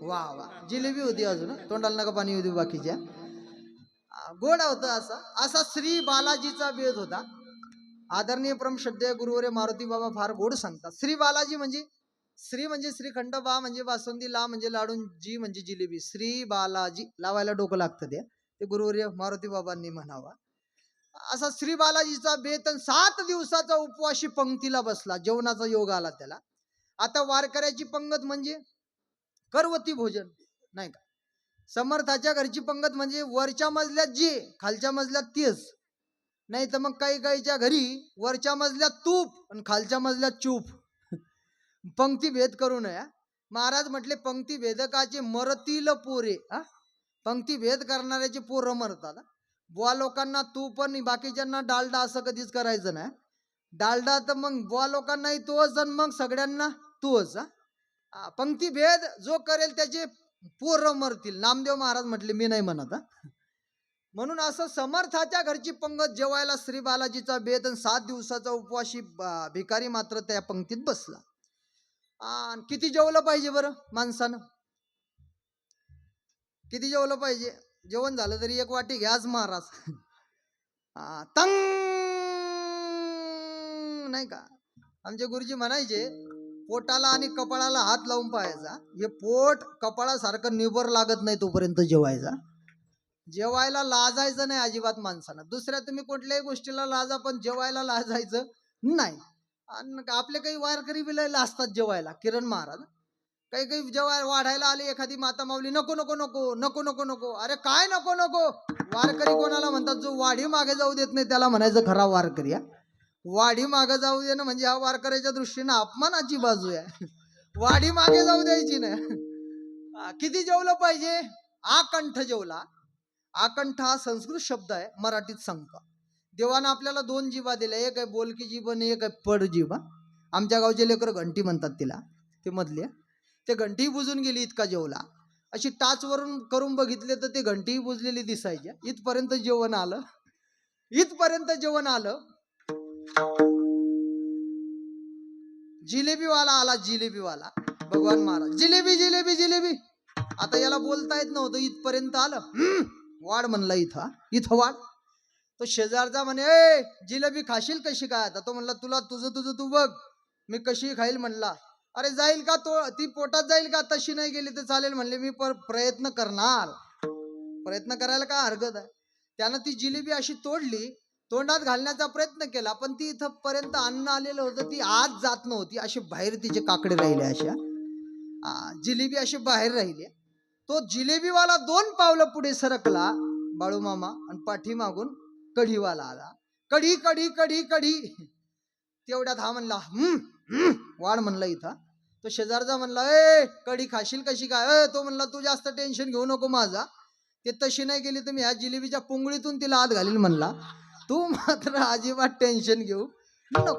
वा वा. जिलेबी होती अजून, तोंडाला नका पाणी होती बाकीच्या. गोड होतं. असा श्री बालाजीचा बेद होता. आदरणीय परम श्रद्धेय गुरुवर्य मारुती बाबा फार गोड सांगतात. श्री बालाजी म्हणजे श्री म्हणजे श्रीखंड, बा म्हणजे बासुंदी, ला म्हणजे लाडू, जी म्हणजे जिलेबी. श्री बालाजी लावायला डोकं लागतं ते गुरुवर्य मारुती बाबांनी म्हणावा. असा श्री बालाजीचा बेत 7 दिवसाचा उपवाशी पंक्तीला बसला. जेवणाचा योग आला त्याला. आता वारकऱ्याची पंगत म्हणजे करवती भोजन नाही का. समर्थाच्या घरची पंगत म्हणजे वरच्या मजल्यात जे, खालच्या मजल्यात तेच. नाही तर मग काही काहीच्या घरी वरच्या मजल्यात तूप आणि खालच्या मजल्यात चूप. पंक्ती भेद करू नये. महाराज म्हटले पंक्ती भेदकाचे मरतील पोरे. पंक्ती भेद करणाऱ्याचे पोरं मरतात. बुवा लोकांना तूप आणि बाकीच्यांना डालडा असं कधीच करायचं नाही. डालडा तर मग बुवा लोकांनाही तोच आणि मग सगळ्यांना तोच. पंक्ती भेद जो करेल त्याचे पोरं मरतील. नामदेव महाराज म्हटले मी नाही म्हणत. म्हणून असं समर्थाच्या घरची पंगत जेवायला श्री बालाजीचा बेत आणि 7 दिवसाचा उपवासी भिकारी मात्र त्या पंक्तीत बसला. किती जेवलं पाहिजे बरं माणसानं? किती जेवलं पाहिजे? जेवण झालं तरी 1 वाटी घ्याच महाराज. तंग नाही का. आमचे गुरुजी म्हणायचे पोटाला आणि कपाळाला हात लावून पाहायचा. हे पोट कपाळासारखं निबर लागत नाही तोपर्यंत जेवायचा. जेवायला लाजायचं नाही अजिबात माणसानं. दुसऱ्या तुम्ही कुठल्याही गोष्टीला लाजा, पण जेवायला लाजायचं नाही. आणि आपले काही वारकरी बिलायला असतात जेवायला. किरण महाराज काही काही जेवायला वाढायला आले, एखादी माता माऊली नको नको नको नको नको नको. अरे काय नको नको? वारकरी कोणाला म्हणतात? जो वाढी मागे जाऊ देत नाही त्याला म्हणायचं खरा वारकरी. वाढी मागे जाऊ दे ना म्हणजे हा वारकऱ्याच्या दृष्टीनं अपमानाची बाजू आहे. वाढी मागे जाऊ द्यायची नाही. किती जेवलं पाहिजे? आकंठ जेवला. आकंठ हा संस्कृत शब्द आहे, मराठीत सांगतो. देवानं आपल्याला 2 जिभा दिल्या. एक आहे बोलकी जीभ आणि एक आहे पड जीभ. आमच्या गावचे लेकर घंटी म्हणतात तिला, ते मधले. ते घंटी बुजून गेली इतका जेवला. अशी टाचवरून करून बघितले तर ते घंटी बुजलेली दिसायच्या. इथपर्यंत जेवण आलं. इथपर्यंत जेवण आलं. जिलेबीवाला आला. जिलेबीवाला भगवान महाराज जिलेबी जिलेबी जिलेबी. आता याला बोलता येत नव्हतं. इथपर्यंत आलं. वाढ म्हणला इथं. इथं वाढ. तो शेजारचा म्हणे ए जिलेबी खाशील कशी काय? आता तो म्हणला तुला तुझं तुझं तू बघ, मी कशी खाईल म्हणला. अरे जाईल का तो? ती पोटात जाईल का? तशी नाही गेली तर चालेल म्हणले. मी प्रयत्न करणार. प्रयत्न करायला काय हरकत आहे? त्यानं ती जिलेबी अशी तोडली, तोंडात घालण्याचा प्रयत्न केला, पण ती इथं पर्यंत अन्न आलेलं होतं. ती आत जात नव्हती. अशी बाहेर तिचे काकडे राहिले. अशा जिलेबी अशी बाहेर राहिली. तो जिलेबीवाला 2 पावलं पुढे सरकला बाळूमामा आणि पाठीमागून कढीवाला आला. कढी कढी कढी कढी. तेवढ्यात हा म्हणला वाढ म्हणला इथं. तो शेजारचा म्हणला ए कढी खाशील कशी काय? तो म्हणला तू जास्त टेन्शन घेऊ नको माझा. ते तशी नाही गेली तर मी ह्या जिलेबीच्या पुंगळीतून तिला आत घालील म्हणला. तू मात्र अजिबात टेन्शन घेऊ नको.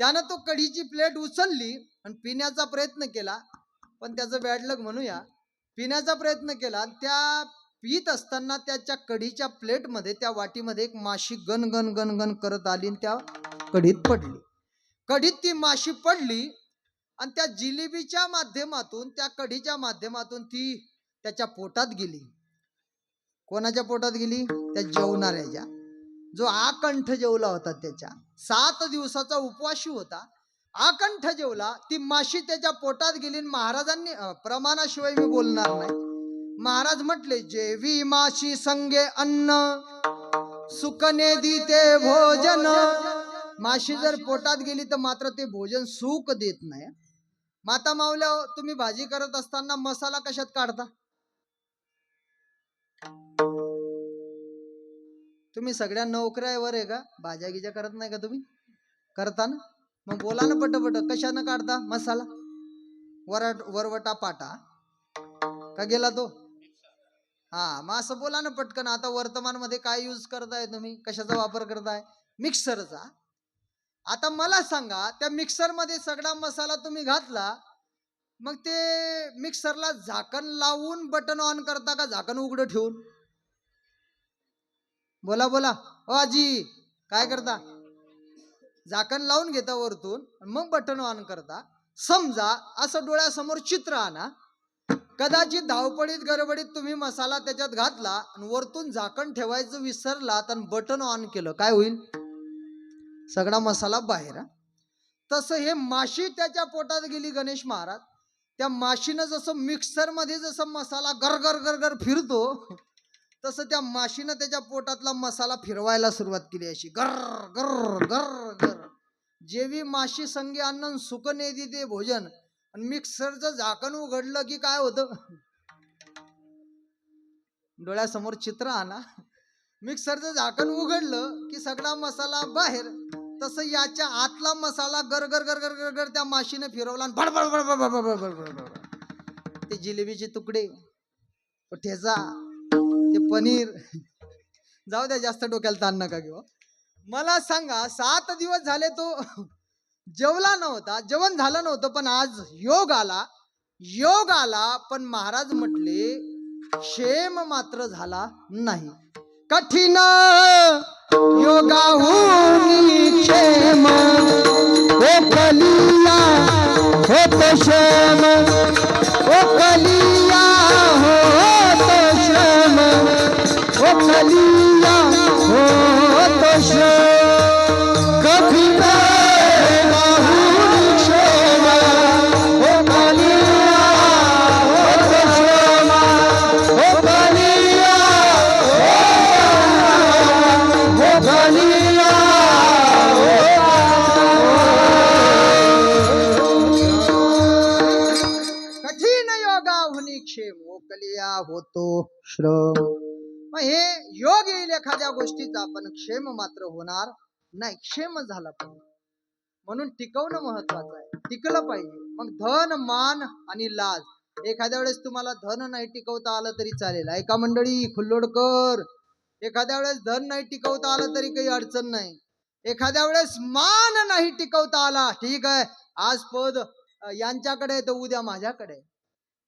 त्यानं तो कढीची प्लेट उचलली आणि पिण्याचा प्रयत्न केला. पण त्याचं बॅड लक म्हणूया. पिण्याचा प्रयत्न केला. त्या पीत असताना त्याच्या कढीच्या प्लेटमध्ये, त्या वाटीमध्ये एक माशी गण गण गण गण करत आली आणि त्या कढीत पडली. कढीत ती माशी पडली आणि त्या जिलेबीच्या माध्यमातून, त्या कढीच्या माध्यमातून ती त्याच्या पोटात गेली. कोणाच्या पोटात गेली? त्या जेवणाऱ्याच्या. जो आकंठ जेवला होता त्याच्या. 7 दिवसाचा उपवाशी होता. आकंठ जेवला. ती माशी त्याच्या पोटात गेली. महाराजांनी प्रमाणाशिवाय मी बोलणार नाही. महाराज म्हटले जेवी माशी संगे अन्न सुकने दिते भोजन. माशी जर पोटात गेली तर मात्र ते भोजन सुख देत नाही. माता माऊल्या तुम्ही भाजी करत असताना मसाला कशात काढता? तुम्ही सगळ्या नोकऱ्यावर आहे का? भाज्या गिज्या करत नाही का तुम्ही? करता ना? मग बोला ना पटपट. कशानं काढता मसाला? वरवटा पाटा का गेला तो? मग असं बोला ना पटकन. आता वर्तमान मध्ये काय यूज करताय तुम्ही? कशाचा वापर करताय? मिक्सरचा. आता मला सांगा, त्या मिक्सर मध्ये सगळा मसाला तुम्ही घातला, मग ते मिक्सरला झाकण लावून बटन ऑन करता का झाकण उघडं ठेवून? बोला बोला. ओ आजी काय करता? झाकण लावून घेता वरतून, मग बटन ऑन करता. समजा असं डोळ्यासमोर चित्र आणा. कदाचित धावपळीत गडबडीत तुम्ही मसाला त्याच्यात घातला आणि वरतून झाकण ठेवायचं विसरलात आणि बटन ऑन केलं, काय होईल? सगळा मसाला बाहेर हा. तसं हे माशी त्याच्या पोटात गेली गणेश महाराज. त्या माशीनं जसं मिक्सर मध्ये जसं मसाला गरगर गरगर फिरतो, तसं त्या माशीनं त्याच्या पोटातला मसाला फिरवायला सुरुवात केली. अशी गर गर गर गर. जेवी माशी संगे अन्न सुख नेदी ते भोजन. आणि मिक्सरचं झाकण उघडलं की काय होतं, डोळ्यासमोर चित्र आणा. मिक्सरचं झाकण उघडलं की सगळा मसाला बाहेर. तसं याच्या आतला मसाला गरगर गरगर गरगर त्या माशीने फिरवला आणि भडभड भडभड भडभड भडभड. ते जिलेबीचे तुकडे, तो ठेचा, ते पनीर, जाऊ द्या, जास्त डोक्याला ताण नका घेऊ. मला सांगा 7 दिवस झाले तो जेवला नव्हता, जेवण झालं नव्हतं, पण आज योग आला. योग आला पण महाराज म्हटले क्षेम मात्र झाला नाही. कठीण योगाहून क्षेम ओ कलिया होत श्रम, ओ कलिया होत श्रम, ओ कलिया होत श्रम. कठीण योगाहून क्षेम, ओ कलिया होत श्रम, ओ कलिया ओ कलिया. कठीण योगाहून क्षेम ओकलिया होतो श्रम. मग हे योग येईल एखाद्या गोष्टीचा, पण क्षेम मात्र होणार नाही. क्षेम झाला पाहिजे, म्हणून टिकवणं महत्वाचं आहे. टिकलं पाहिजे. मग धन मान आणि लाज. एखाद्या वेळेस तुम्हाला धन नाही टिकवता आलं तरी चालेल. ऐका मंडळी, खुल्लोडकर, एखाद्या वेळेस धन नाही टिकवता आलं तरी काही अडचण नाही. एखाद्या वेळेस मान नाही टिकवता आला, ठीक आहे, आज पद यांच्याकडे आहे तर उद्या माझ्याकडे आहे,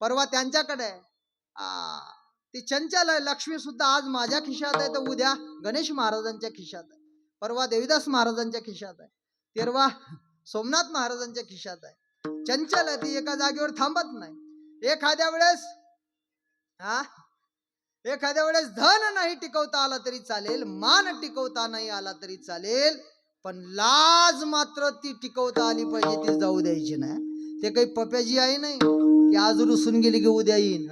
परवा त्यांच्याकडे आहे. ती चंचल आहे. लक्ष्मी सुद्धा आज माझ्या खिशात आहे तर उद्या गणेश महाराजांच्या खिशात आहे, परवा देवीदास महाराजांच्या खिशात आहे, तेरवा सोमनाथ महाराजांच्या खिशात आहे. चंचल आहे, ती एका जागेवर थांबत नाही. एखाद्या वेळेस धन नाही टिकवता आला तरी चालेल, मान टिकवता नाही आला तरी चालेल, पण लाज मात्र ती टिकवता आली पाहिजे. ती जाऊ द्यायची नाही. ते काही पप्याजी आहे नाही की आज रुसून गेली की उद्या येईन.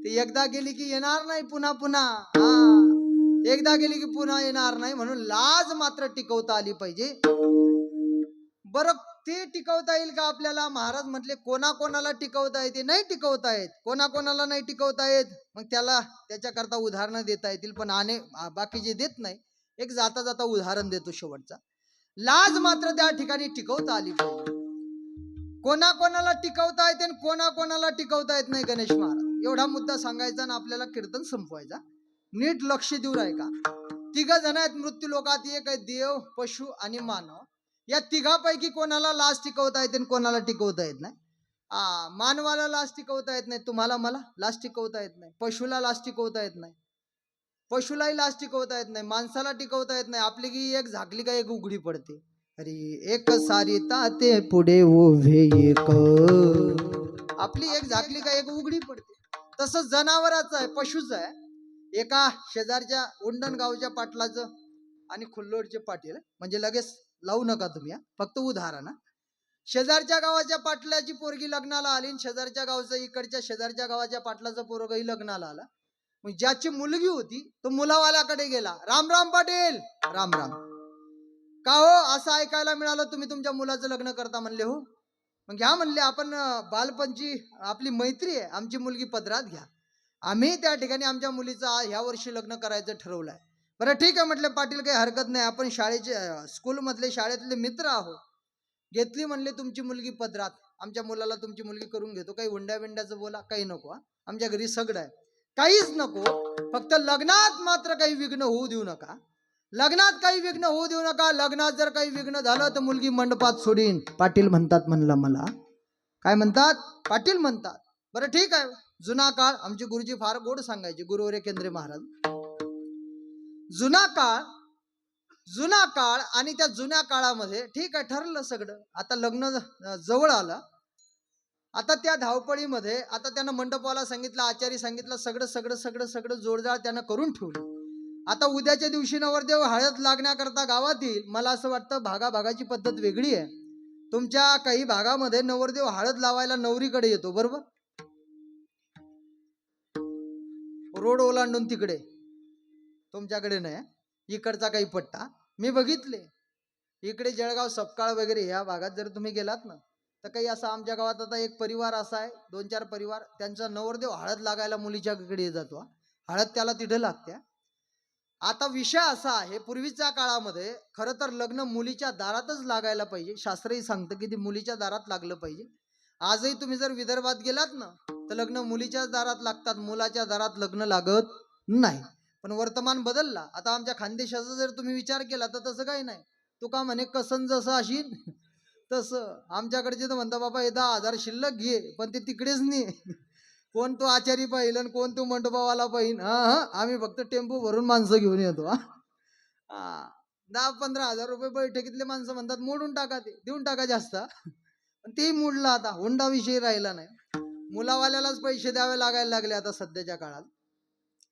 ते एकदा गेली की येणार नाही पुन्हा पुन्हा. एकदा गेली की पुन्हा येणार नाही. म्हणून लाज मात्र टिकवता आली पाहिजे. बरं, ते टिकवता येईल का आपल्याला? महाराज म्हटले कोणाकोणाला टिकवता येते, नाही टिकवता येत. कोणाकोणाला नाही टिकवता येत, मग त्याला त्याच्याकरता उदाहरणं देता येतील, पण बाकीचे देत नाही. एक जाता जाता उदाहरण देतो शेवटचा. लाज मात्र त्या ठिकाणी टिकवता आली पाहिजे. कोणाकोणाला टिकवता येते आणि कोणाकोणाला टिकवता येत नाही. गणेश महाराज एवढा मुद्दा सांगायचा आणि आपल्याला कीर्तन संपवायचा. नीट लक्ष देऊ राय का. 3 जण आहेत मृत्यू लोकात. एक आहे देव, पशु आणि मानव. या तिघापैकी कोणाला लाज टिकवता येते आणि कोणाला टिकवता येत नाही. मानवाला लाज टिकवता येत नाही, तुम्हाला मला लाज टिकवता येत नाही. पशुला लाज टिकवता येत नाही, पशुलाही लाज टिकवता येत नाही. माणसाला टिकवता येत नाही. आपली की एक झाकली का एक उघडी पडते. अरे एक सारी ताते पुढे उभे एक, आपली एक झाकली का एक उघडी पडते. तसं जनावराचं आहे, पशुचं आहे. एका शेजारच्या उंडण गावच्या पाटलाचं आणि खुल्लोडचे पाटील, म्हणजे लगेच लावू नका तुम्ही, फक्त उदाहरण. शेजारच्या गावाच्या पाटलाची पोरगी लग्नाला आली, शेजारच्या गावचं इकडच्या शेजारच्या गावाच्या पाटलाचं पोरगही लग्नाला आला. मग ज्याची मुलगी होती तो मुलावाल्याकडे गेला. राम राम पाटील. राम राम. का हो, असं ऐकायला मिळालं तुम्ही तुमच्या मुलाचं लग्न करता. म्हणले हो. मग घ्या म्हणले, आपण बालपणची आपली मैत्री आहे, आमची मुलगी पदरात घ्या. आम्ही त्या ठिकाणी आमच्या मुलीचं ह्या वर्षी लग्न करायचं ठरवलंय. बरं ठीक आहे म्हटलं पाटील, काही हरकत नाही, आपण स्कूलमधले शाळेतले मित्र आहोत. घेतली म्हणले तुमची मुलगी पदरात. आमच्या मुलाला तुमची मुलगी करून घेतो. काही हुंड्या बिंड्याचं बोला, काही नको. आमच्या घरी सगळं आहे, काहीच नको. फक्त लग्नात मात्र काही विघ्न होऊ देऊ नका. लग्नात काही विघ्न होऊ देऊ नका. लग्नात जर काही विघ्न झालं तर मुलगी मंडपात सोडीन. पाटील म्हणतात म्हणलं मला. काय म्हणतात? पाटील म्हणतात. बरं ठीक आहे. जुना काळ, आमचे गुरुजी फार गोड सांगायचे, गुरुवर्य केंद्रे महाराज. जुना काळ आणि त्या जुन्या काळामध्ये ठीक आहे, ठरलं सगळं. आता लग्न जवळ आलं. आता त्या धावपळीमध्ये आता त्यानं मंडपवाला सांगितलं, आचारी सांगितलं, सगळं जोडजाळ त्यानं करून ठेवलं. आता उद्याच्या दिवशी नवरदेव हळद लागण्याकरता गावात येईल. मला असं वाटतं भागाभागाची पद्धत वेगळी आहे. तुमच्या काही भागामध्ये नवरदेव हळद लावायला नवरीकडे येतो, बरोबर? रोड ओलांडून तिकडे, तुमच्याकडे नाही. इकडचा काही पट्टा मी बघितले. इकडे जळगाव सपकाळ वगैरे ह्या भागात जर तुम्ही गेलात ना, तर काही असं आमच्या गावात आता एक परिवार असा आहे, 2-4 परिवार, त्यांचा नवरदेव हळद लागायला मुलीच्याकडे जातो. हळद त्याला तिथे लागते. आता विषय असा आहे, पूर्वीच्या काळामध्ये खरं तर लग्न मुलीच्या दारातच लागायला पाहिजे. शास्त्रही सांगतं की ते मुलीच्या दारात लागलं पाहिजे. आजही तुम्ही जर विदर्भात गेलात ना, तर लग्न मुलीच्याच दारात लागतात, मुलाच्या दारात लग्न लागत नाही. पण वर्तमान बदलला. आता आमच्या खानदेशाचा जर तुम्ही विचार केला तर तसं काही नाही. तू का म्हणे कसन जसं अशीन तसं. आमच्याकडचे तर म्हणता बाबा हे 10,000 शिल्लक घे, पण ते तिकडेच नाही. कोण तो आचारी पाहिल आणि कोण तो मंडपावाला पाहिन. हा हा, आम्ही फक्त टेम्पो भरून माणसं घेऊन येतो. हा 10-15 हजार रुपये बैठकीतले माणसं म्हणतात मोडून टाका, ते देऊन टाका जास्त. पण तेही मोडलं आता, हुंडा विषय राहिला नाही. मुलावाल्यालाच पैसे द्यावे लागायला लागले आता सध्याच्या काळात.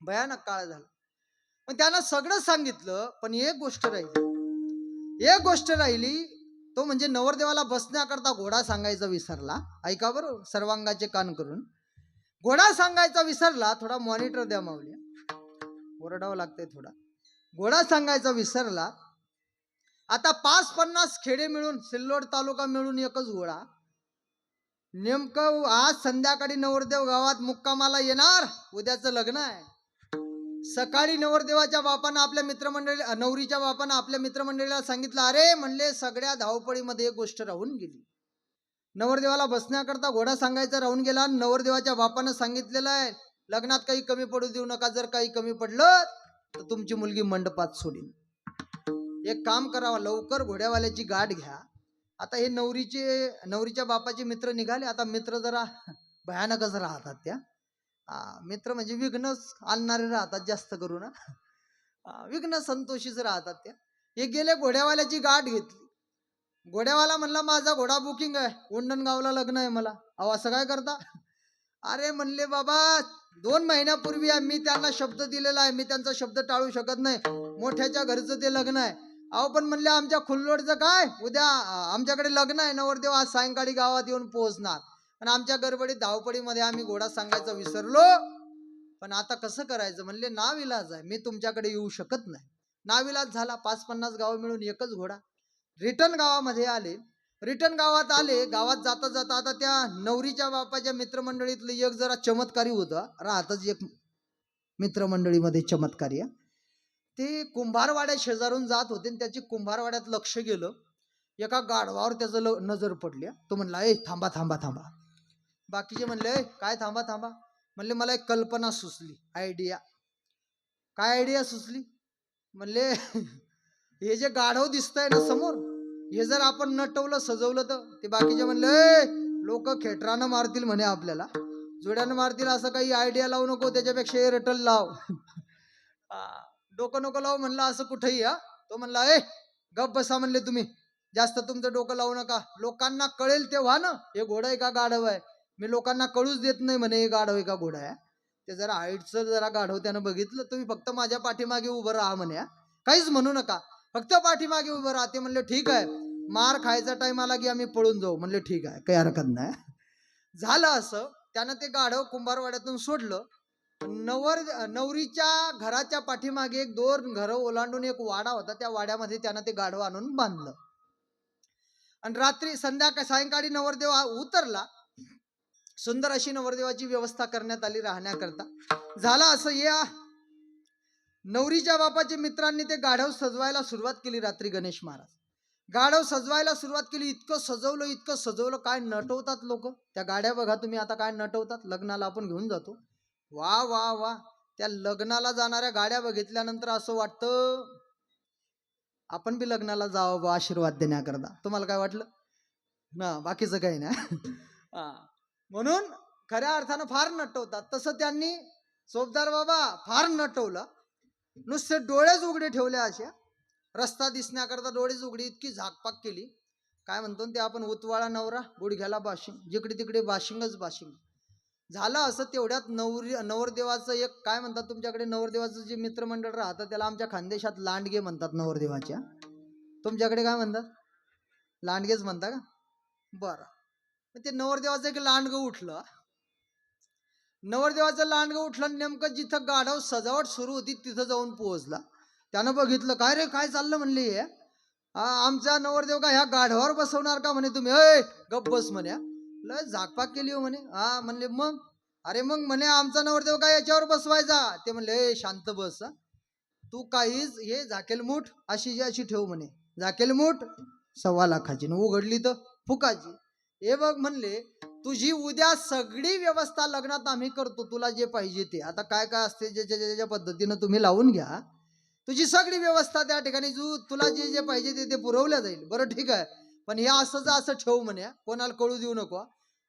भयानक काळ झाला. पण त्यांना सगळं सांगितलं, पण एक गोष्ट राहिली, तो म्हणजे नवरदेवाला बसण्याकरता घोडा सांगायचा विसरला. ऐका बरं सर्वांगाचे कान करून. घोडा सांगायचा विसरला. थोडा मॉनिटर द्या माऊली, ओरडावं लागतंय थोडा. घोडा सांगायचा विसरला. आता 5-50 खेडे मिळून, सिल्लोड तालुका मिळून एकच घोडा. नेमकं आज संध्याकाळी नवरदेव गावात मुक्कामाला येणार, उद्याचं लग्न आहे. सकाळी नवरदेवाच्या बापानं आपल्या मित्रमंडळी, नवरीच्या बापानं आपल्या मित्रमंडळीला सांगितलं, अरे म्हणले सगळ्या धावपळीमध्ये एक गोष्ट राहून गेली. नवरदेवाला बसण्याकरता घोडा सांगायचा राहून गेला. नवरदेवाच्या बापानं सांगितलेलं आहे, लग्नात काही कमी पडू देऊ नका. जर काही कमी पडलं तर तुमची मुलगी मंडपात सोडीन. एक काम करावं, लवकर घोड्यावाल्याची गाठ घ्या. आता हे नवरीच्या बापाचे मित्र निघाले. आता मित्र जरा भयानकच राहतात. त्या मित्र म्हणजे विघ्नच आणणारे राहतात जास्त करून. विघ्न संतोषीच राहतात. त्या हे गेले, घोड्यावाल्याची गाठ घेतली. घोड्यावाला म्हणला माझा घोडा बुकिंग आहे, उंडणगावला लग्न आहे मला. अहो असं काय करता? अरे म्हणले बाबा 2 महिन्यापूर्वी मी त्यांना शब्द दिलेला आहे, मी त्यांचा शब्द टाळू शकत नाही. मोठ्याच्या घरचं ते लग्न आहे. अहो पण म्हणले आमच्या खुल्लोडचं काय, उद्या आमच्याकडे लग्न आहे, नवरदेव आज सायंकाळी गावात येऊन पोहोचणार. पण आमच्या गडबडीत धावपडीमध्ये आम्ही घोडा सांगायचं विसरलो. पण आता कसं करायचं? म्हणले नाविलाज आहे, मी तुमच्याकडे येऊ शकत नाही. नाविलाज झाला. 5-50 गाव मिळून एकच घोडा. रिटर्न गावामध्ये आले. रिटर्न गावात आले. गावात जाता जाता आता त्या नवरीच्या बापाच्या मित्रमंडळीतलं एक जरा चमत्कारी होतं. राहतच एक मित्रमंडळीमध्ये चमत्कारी. ते कुंभारवाड्या शेजारून जात होते आणि त्याची कुंभारवाड्यात लक्ष गेलं. एका गाढवावर त्याचं नजर पडली. तो म्हणला ए थांबा थांबा थांबा. बाकीचे म्हणले काय थांबा थांबा? म्हणले मला एक कल्पना सुचली, आयडिया. काय आयडिया सुचली? म्हणले हे जे गाढव दिसतंय ना समोर, हे जर आपण नटवलं सजवलं तर. ते बाकीचे म्हणले लोक खेटरानं मारतील म्हणे, आपल्याला जोड्यानं मारतील, असं काही आयडिया लावू नको, त्याच्यापेक्षा एअरटेल लाव. डोकं नको लावू म्हणलं असं कुठेही. तो म्हणला ए गप बसा म्हणले, तुम्ही जास्त तुमचं डोकं लावू नका. लोकांना कळेल तेव्हा ना हे घोडा आहे का गाढव आहे. मी लोकांना कळूच देत नाही म्हणे हे गाढव आहे का घोडा आहे. ते जरा हाईटचं जरा गाढव त्यानं बघितलं. तुम्ही फक्त माझ्या पाठीमागे उभं राहा म्हणे, काहीच म्हणू नका, फक्त पाठीमागे उभं राहा. ते म्हणले ठीक आहे, मार खायचा टाइम आला की आम्ही पळून जाऊ. म्हणले ठीक आहे, काही हरकत नाही. झालं असं. त्यानं ते गाढव कुंभारवाड्यातून सोडलं. नवरीच्या घराच्या पाठीमागे 1-2 घरं ओलांडून एक वाडा होता. त्या वाड्यामध्ये त्यानं ते गाढव आणून बांधलं. आणि रात्री सायंकाळी नवरदेव उतरला. सुंदर अशी नवरदेवाची व्यवस्था करण्यात आली राहण्याकरता. झालं असं, या नवरीच्या बापाच्या मित्रांनी ते गाढव सजवायला सुरुवात केली. रात्री गणेश महाराज गाढव सजवायला सुरुवात केली. इतकं सजवलं. काय नटवतात लोक. त्या गाड्या बघा तुम्ही आता काय नटवतात. लग्नाला आपण घेऊन जातो, वा वा वा. त्या लग्नाला जाणाऱ्या गाड्या बघितल्यानंतर असं वाटतं आपण बी लग्नाला जावं बा आशीर्वाद देण्याकरता. तुम्हाला काय वाटलं ना? बाकीचं काही नाही. म्हणून खऱ्या अर्थानं फार नटवतात. तसं त्यांनी सोबदार बाबा फार नटवलं. नुसते डोळेच उघडे ठेवले, अशा रस्ता दिसण्याकरता डोळेच उघडी, इतकी झाकपाक केली. काय म्हणतो ते आपण, उतवाळा नवरा गुडघ्याला बाशिंग, जिकडे तिकडे बाशिंगच बाशिंग. झालं असं तेवढ्यात नवरदेवाचं एक काय म्हणतात तुमच्याकडे, नवरदेवाचं जे मित्रमंडळ राहतं त्याला आमच्या खानदेशात लांडगे म्हणतात नवरदेवाच्या. तुमच्याकडे काय म्हणतात? लांडगेच म्हणता का? बरं. ते नवरदेवाचं एक लांडगं उठलं. नवरदेवाचं लांडगं उठलं, नेमकं जिथं गाढव सजावट सुरू होती तिथं जाऊन पोहोचला. त्यानं बघितलं, काय रे काय चाललं म्हणले हे, आमचा नवरदेव का ह्या गाढवावर बसवणार का म्हणे तुम्ही? गप बस म्हणे, लय झाकपाक केली हो म्हणे. म्हणले मग? अरे मग म्हणे आमचा नवरदेव काय याच्यावर बसवायचा? ते म्हणले शांत बस, तू काहीच हे झाकेल मूठ अशी जी अशी ठेव म्हणे, झाकेल मूठ 1.25 लाखाची, उघडली तर फुकाची. हे बघ म्हणले तुझी उद्या सगळी व्यवस्था लग्नात आम्ही करतो, तुला जे पाहिजे ते. आता काय काय असते ज्याच्या पद्धतीनं तुम्ही लावून घ्या, तुझी सगळी व्यवस्था त्या ठिकाणी तुला जे जे पाहिजे ते पुरवल्या जाईल. बरं ठीक आहे, पण हे असं ठेव म्हणे, कोणाला कळू देऊ नको.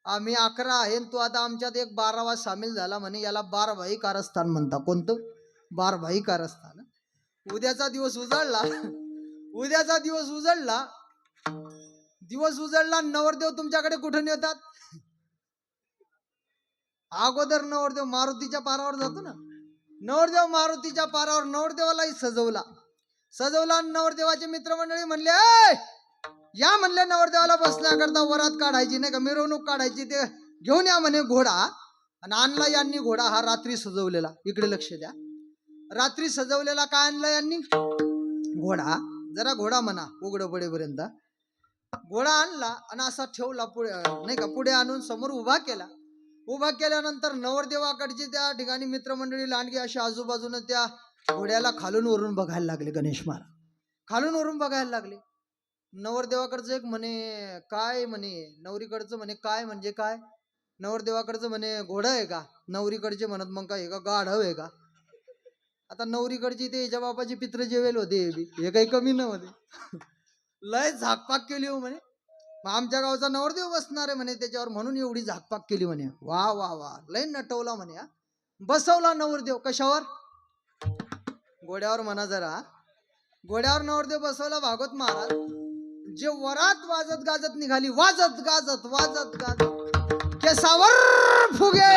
आम्ही 11 आहे, तू आता आमच्यात एक 12वा सामील झाला म्हणे, याला 12 भाई कारस्थान म्हणता. कोणतं? 12 भाई कारस्थान. उद्याचा दिवस उजळला, उद्याचा दिवस उजळला, दिवस उजळला. नवरदेव तुमच्याकडे कुठून येतात? अगोदर नवरदेव मारुतीच्या पारावर जातो ना. नवरदेव मारुतीच्या पारावर, नवरदेवालाही सजवला. नवरदेवाचे मित्रमंडळी म्हणले, या म्हणले नवरदेवाला बसण्याकरता वरात काढायची नाही का, मिरवणूक काढायची, ते घेऊन या म्हणे घोडा. आणि आणला यांनी घोडा, हा रात्री सजवलेला. इकडे लक्ष द्या, रात्री सजवलेला. काय आणला यांनी? घोडा. जरा घोडा म्हणा उघड पडेपर्यंत. घोडा आणला आणि असा ठेवला पुढे नाही का, पुढे आणून समोर उभा केला. उभा केल्यानंतर नवरदेवाकडचे त्या ठिकाणी मित्रमंडळी लांडगे अशी आजूबाजूने त्या घोड्याला खालून वरून बघायला लागले. गणेश महाराज खालून वरून बघायला लागले. नवरदेवाकडचं एक म्हणे काय म्हणे, नवरीकडचं म्हणे काय म्हणजे काय? नवरदेवाकडचं म्हणे घोडा आहे का? नवरीकडचे म्हणत मग काय का गाढव आहे का? आता नवरीकडची ते याच्या बापाची पित्र जेवेल होते, हे काही कमी नव्हते. लय झाकपाक केली हो म्हणे. आमच्या गावचा नवरदेव बसणार आहे म्हणे त्याच्यावर, म्हणून एवढी झाकपाक केली म्हणे. वा वा वा, लय नटवला म्हणे. बसवला नवरदेव कशावर? घोड्यावर म्हणा जरा. घोड्यावर नवरदेव बसवला. भागवत महाराज जे वरात वाजत गाजत निघाली, वाजत गाजत केसावर फुगे.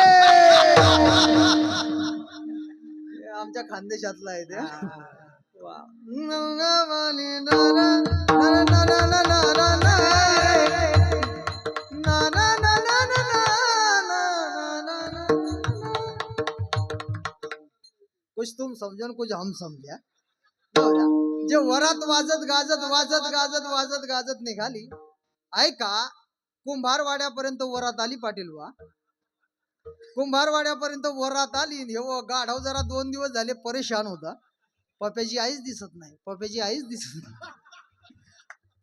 आमच्या खानदेशातला आहे ते. कुछ तुम समझो कुछ हम समझ्या. जे वरात वाजत गाजत निघाली, ऐका, कुंभारवाड्यापर्यंत वरात आली पाटील वा. कुंभारवाड्यापर्यंत वरात आली. हे गाढव जरा 2 दिवस झाले परेशान होता. पप्याची आईच दिसत नाही.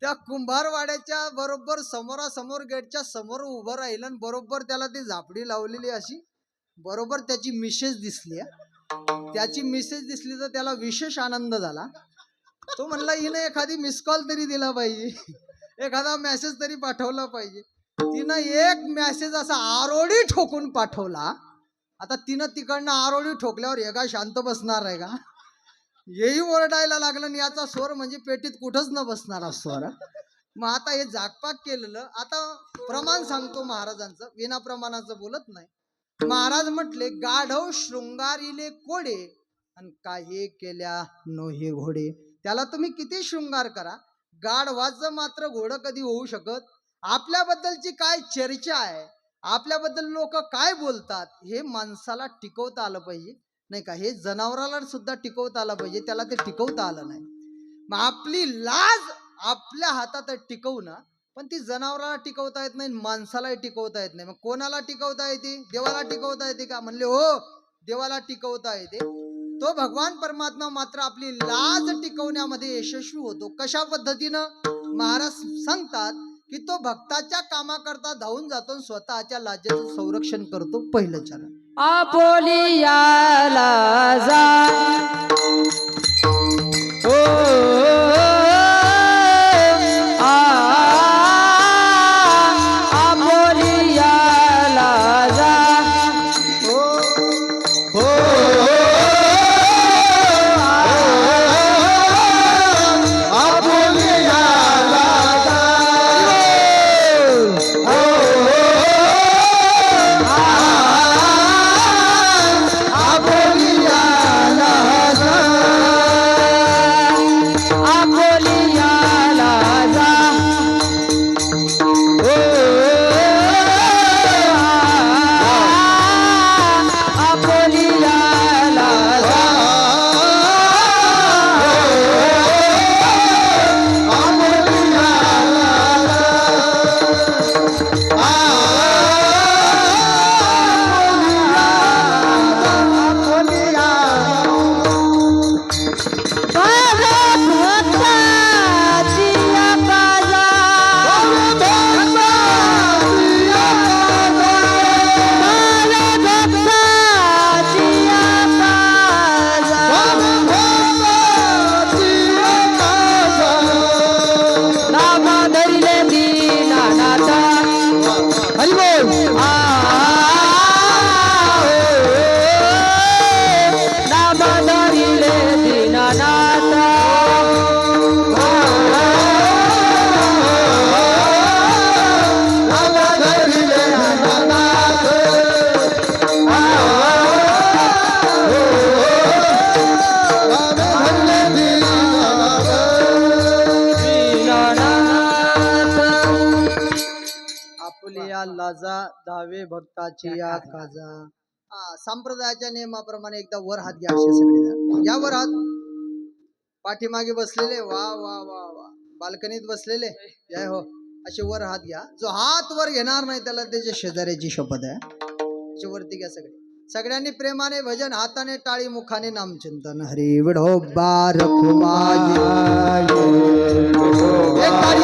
त्या कुंभारवाड्याच्या बरोबर समोरासमोर गेटच्या समोर उभं राहिलं आणि बरोबर त्याला ती झापडी लावलेली अशी बरोबर त्याची मिसेस दिसली. तर त्याला विशेष आनंद झाला. तो म्हणला हिने एखादी मिस कॉल तरी दिला पाहिजे, एखादा मेसेज तरी पाठवला पाहिजे. तिनं एक मेसेज असा आरोडी ठोकून पाठवला. आता तिनं तिकडनं आरोडी ठोकल्यावर हे काय शांत बसणार आहे का? हेही ओरडायला लागलं. आणि याचा स्वर म्हणजे पेटीत कुठंच न बसणारा स्वर. मग आता हे झाकपाक केलेलं. आता प्रमाण सांगतो महाराजांचं, विना प्रमाणाचं बोलत नाही. महाराज म्हटले, गाढव शृंगारीले कोडे आणि काही केल्या नोहे घोडे. त्याला तुम्ही किती शृंगार करा, गाढवाचं मात्र घोडं कधी होऊ शकत. आपल्याबद्दलची काय चर्चा आहे, आपल्याबद्दल लोक काय बोलतात, हे माणसाला टिकवता आलं पाहिजे नाही का. हे जनावराला सुद्धा टिकवता आलं पाहिजे, त्याला ते टिकवता आलं नाही. मग आपली लाज आपल्या हातात टिकवणं, पण ती जनावराला टिकवता येत नाही, माणसालाही टिकवता येत नाही. मग कोणाला टिकवता येते? देवाला टिकवता येते का? म्हणले हो, देवाला टिकवता येते. तो भगवान परमात्मा मात्र आपली लाज टिकवण्यामध्ये यशस्वी होतो. कशा पद्धतीनं? महाराज सांगतात की तो भक्ताच्या कामाकरता धावून जातो, स्वतःच्या लाजेचं संरक्षण करतो. पहिलं चरण. आपोलिया लाजा लाजा धावे भक्ताची या काजा. संप्रदायाच्या नियमाप्रमाणे एकदा वर हात घ्या असे सगळे घ्या वर हात. पाठीमागे बसलेले वा वा वा वा, बाल्कनीत बसलेले जय हो, असे वर हात घ्या. जो हात वर घेणार नाही त्याला त्याच्या शेजाऱ्याची शपथ आहे. असे वरती घ्या सगळे. सगळ्यांनी प्रेमाने भजन, हाताने टाळी, मुखाने नामचिंतन. हरी विठोबा रखुमाई. एक ताली